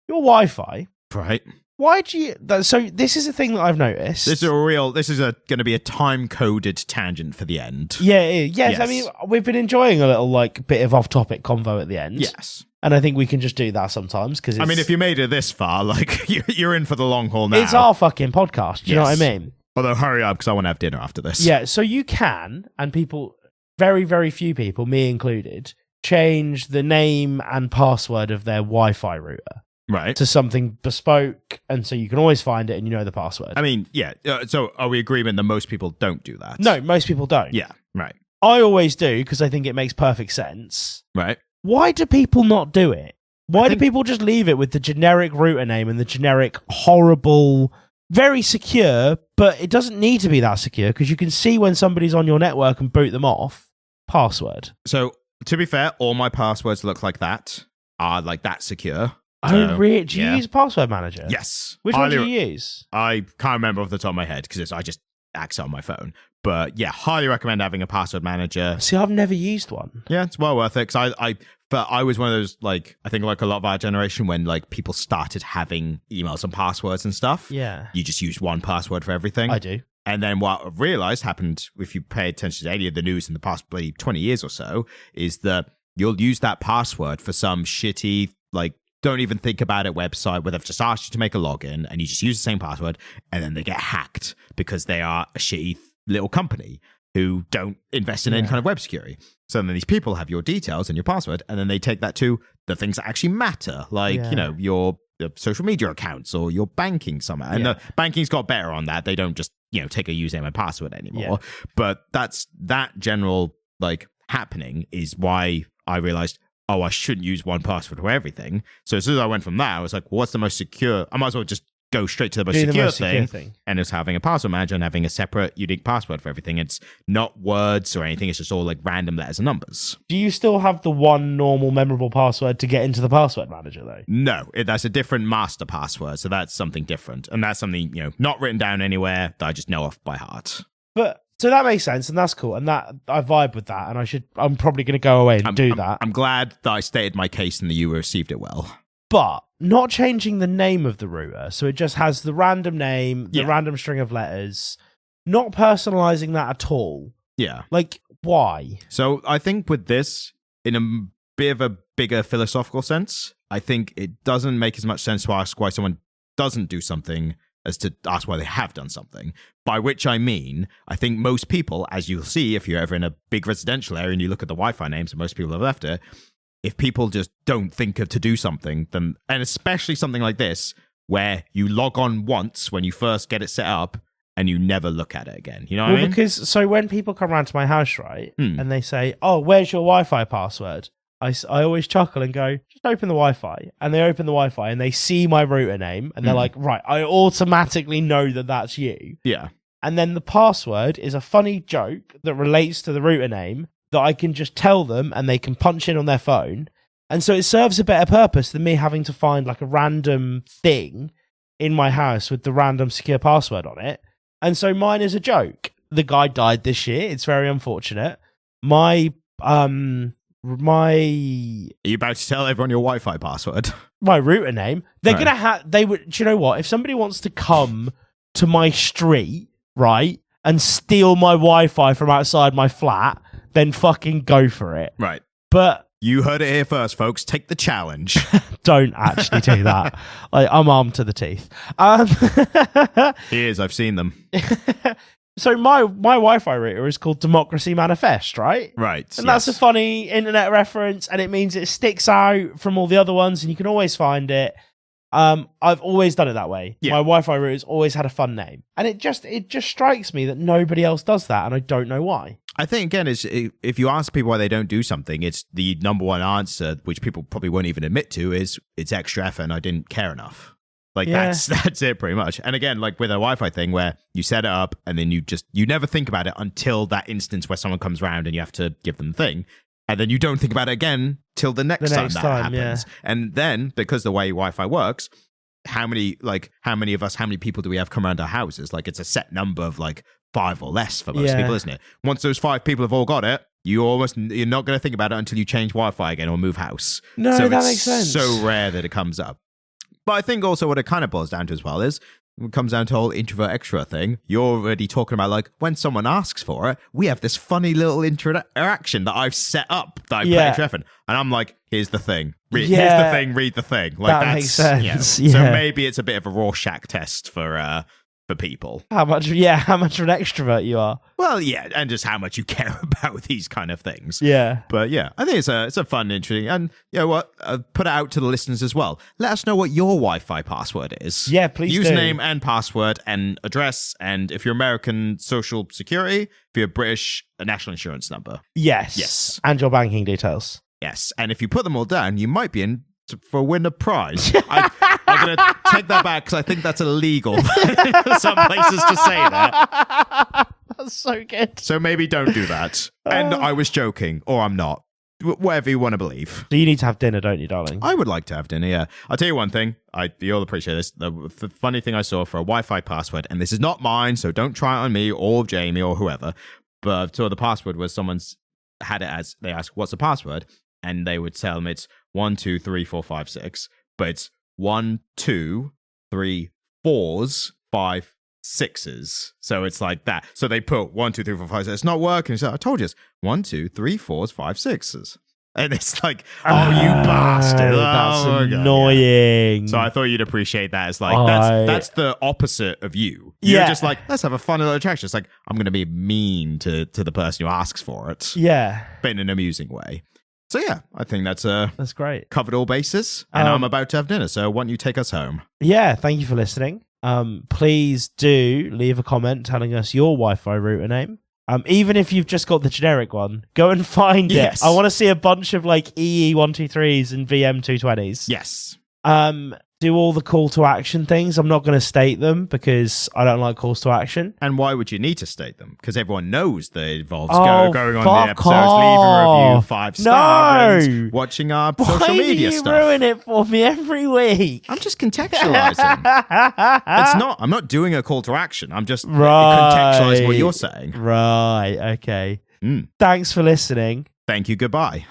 Your Wi-Fi. Right. Why do you... So this is a thing that I've noticed. This is going to be a time-coded tangent for the end. Yeah, yes. I mean, we've been enjoying a little bit of off-topic convo at the end. Yes. And I think we can just do that sometimes. Because I mean, if you made it this far, like, you're in for the long haul now. It's our fucking podcast. Do you know what I mean? Although, hurry up, because I want to have dinner after this. Yeah, so you can, and people, very, very few people, me included, change the name and password of their Wi-Fi router. Right. To something bespoke, and so you can always find it and you know the password. I mean, yeah. So are we agreeing that most people don't do that? No, most people don't. Yeah, right. I always do because I think it makes perfect sense. Right. Why do people not do it? Why do people just leave it with the generic router name and the generic horrible, very secure, but it doesn't need to be that secure because you can see when somebody's on your network and boot them off, password. So, to be fair, all my passwords look like that, are like that secure. Oh, really? Do you use a password manager? Yes. Which one do you use? I can't remember off the top of my head because I just access on my phone. But yeah, highly recommend having a password manager. See, I've never used one. Yeah, it's well worth it. Because I was one of those, like, I think like a lot of our generation when like people started having emails and passwords and stuff. Yeah. You just use one password for everything. I do. And then what I've realized happened, if you pay attention to any of the news in the past 20 years or so, is that you'll use that password for some shitty, like, don't even think about it website where they've just asked you to make a login and you just use the same password and then they get hacked because they are a shitty little company who don't invest in any kind of web security. So then these people have your details and your password and then they take that to the things that actually matter, like, your social media accounts or your banking somehow. And the banking's got better on that. They don't just, take a username and password anymore. Yeah. But that general, like, happening is why I realized, oh, I shouldn't use one password for everything. So as soon as I went from that, I was like, well, what's the most secure? I might as well just go straight to the most secure thing. And it's having a password manager and having a separate unique password for everything. It's not words or anything. It's just all like random letters and numbers. Do you still have the one normal memorable password to get into the password manager though? No, that's a different master password. So that's something different. And that's something, not written down anywhere that I just know off by heart. But so that makes sense, and that's cool, and that I vibe with that, and I'm probably going to go away and do that. I'm glad that I stated my case and that you received it well. But not changing the name of the router, so it just has the random name, the random string of letters, not personalizing that at all. Yeah. Like, why? So I think with this, in a bit of a bigger philosophical sense, I think it doesn't make as much sense to ask why someone doesn't do something as to ask why they have done something. By which I mean, I think most people, as you'll see, if you're ever in a big residential area and you look at the Wi-Fi names, and most people have left it, if people just don't think of to do something, then, and especially something like this, where you log on once when you first get it set up, and you never look at it again. You know what I mean? Because, so when people come around to my house, right, and they say, oh, where's your Wi-Fi password? I always chuckle and go, just open the Wi-Fi. And they open the Wi-Fi and they see my router name and they're like, right, I automatically know that that's you. Yeah. And then the password is a funny joke that relates to the router name that I can just tell them and they can punch in on their phone. And so it serves a better purpose than me having to find like a random thing in my house with the random secure password on it. And so mine is a joke. The guy died this year. It's very unfortunate. My my Are you about to tell everyone your Wi-Fi password? my router name. They're Right. gonna have. They would. Do you know what? If somebody wants to come to my street, right, and steal my Wi-Fi from outside my flat, then fucking go for it. Right. But You heard it here first, folks. Take the challenge. don't actually do that. Like, I'm armed to the teeth. He is. I've seen them. So my Wi-Fi router is called Democracy Manifest, right? Right. And that's a funny internet reference, and it means it sticks out from all the other ones, and you can always find it. I've always done it that way. Yeah. My Wi-Fi router's always had a fun name, and it just strikes me that nobody else does that, and I don't know why. I think, again, is if you ask people why they don't do something, it's the number one answer, which people probably won't even admit to, is it's extra effort and I didn't care enough. Like, Yeah. that's it pretty much. And again, like with a Wi-Fi thing where you set it up and then you never think about it until that instance where someone comes around and you have to give them the thing. And then you don't think about it again till the next time that happens. Yeah. And then, because the way Wi-Fi works, how many people do we have come around our houses? Like, it's a set number of like 5 or less for most people, isn't it? Once those 5 people have all got it, you're not going to think about it until you change Wi-Fi again or move house. No, so that it's makes sense. so rare that it comes up. But I think also what it kind of boils down to as well is, when it comes down to the whole introvert extrovert thing, you're already talking about like when someone asks for it, we have this funny little interaction that I've set up that I put extra effort in. And I'm like, here's the thing. Here's the thing, read the thing. Like, that makes sense. Yeah. So maybe it's a bit of a Rorschach test for people. How much of an extrovert you are. Well, yeah, and just how much you care about these kind of things. Yeah. But yeah, I think it's a fun, interesting, and you know what? Put it out to the listeners as well. Let us know what your Wi-Fi password is. Yeah, please Username do. and password and address, and if you're American, Social Security. If you're British, a national insurance number. Yes. Yes. And your banking details. Yes, and if you put them all down, you might be in for win a prize. I'm going to take that back because I think that's illegal. Some places to say that. That's so good. So maybe don't do that. And I was joking, or I'm not. Whatever you want to believe. So you need to have dinner, don't you, darling? I would like to have dinner, yeah. I'll tell you one thing. You'll appreciate this. The funny thing I saw for a Wi-Fi password, and this is not mine, so don't try it on me or Jamie or whoever, but so the password was someone's had it as, they ask, what's the password? And they would tell them it's 1, 2, 3, 4, 5, 6, but it's 1, 2, 3, 4s, 5, 6s. So it's like that. So they put 1, 2, 3, 4, 5, 6. It's not working. So I told you it's 1, 2, 3, 4s, 5, 6s. And it's like, oh, you bastard. That's Oh, God, annoying. yeah. So I thought you'd appreciate that. It's like, that's the opposite of you. You're just like, let's have a fun little attraction. It's like, I'm going to be mean to the person who asks for it. Yeah. But in an amusing way. So yeah, I think that's great. Covered all bases. And I'm about to have dinner. So why don't you take us home? Yeah. Thank you for listening. Please do leave a comment telling us your Wi-Fi router name. Even if you've just got the generic one, go and find it. I want to see a bunch of like EE123s and VM220s. Yes. Do all the call to action things. I'm not going to state them because I don't like calls to action. And why would you need to state them? Because everyone knows that it involves going on the episodes, off. leaving a review, 5-star, No. and watching our social media stuff. Why do you ruin it for me every week? I'm just contextualizing. I'm not doing a call to action. I'm just contextualizing what you're saying. Right. Okay. Thanks for listening. Thank you. Goodbye.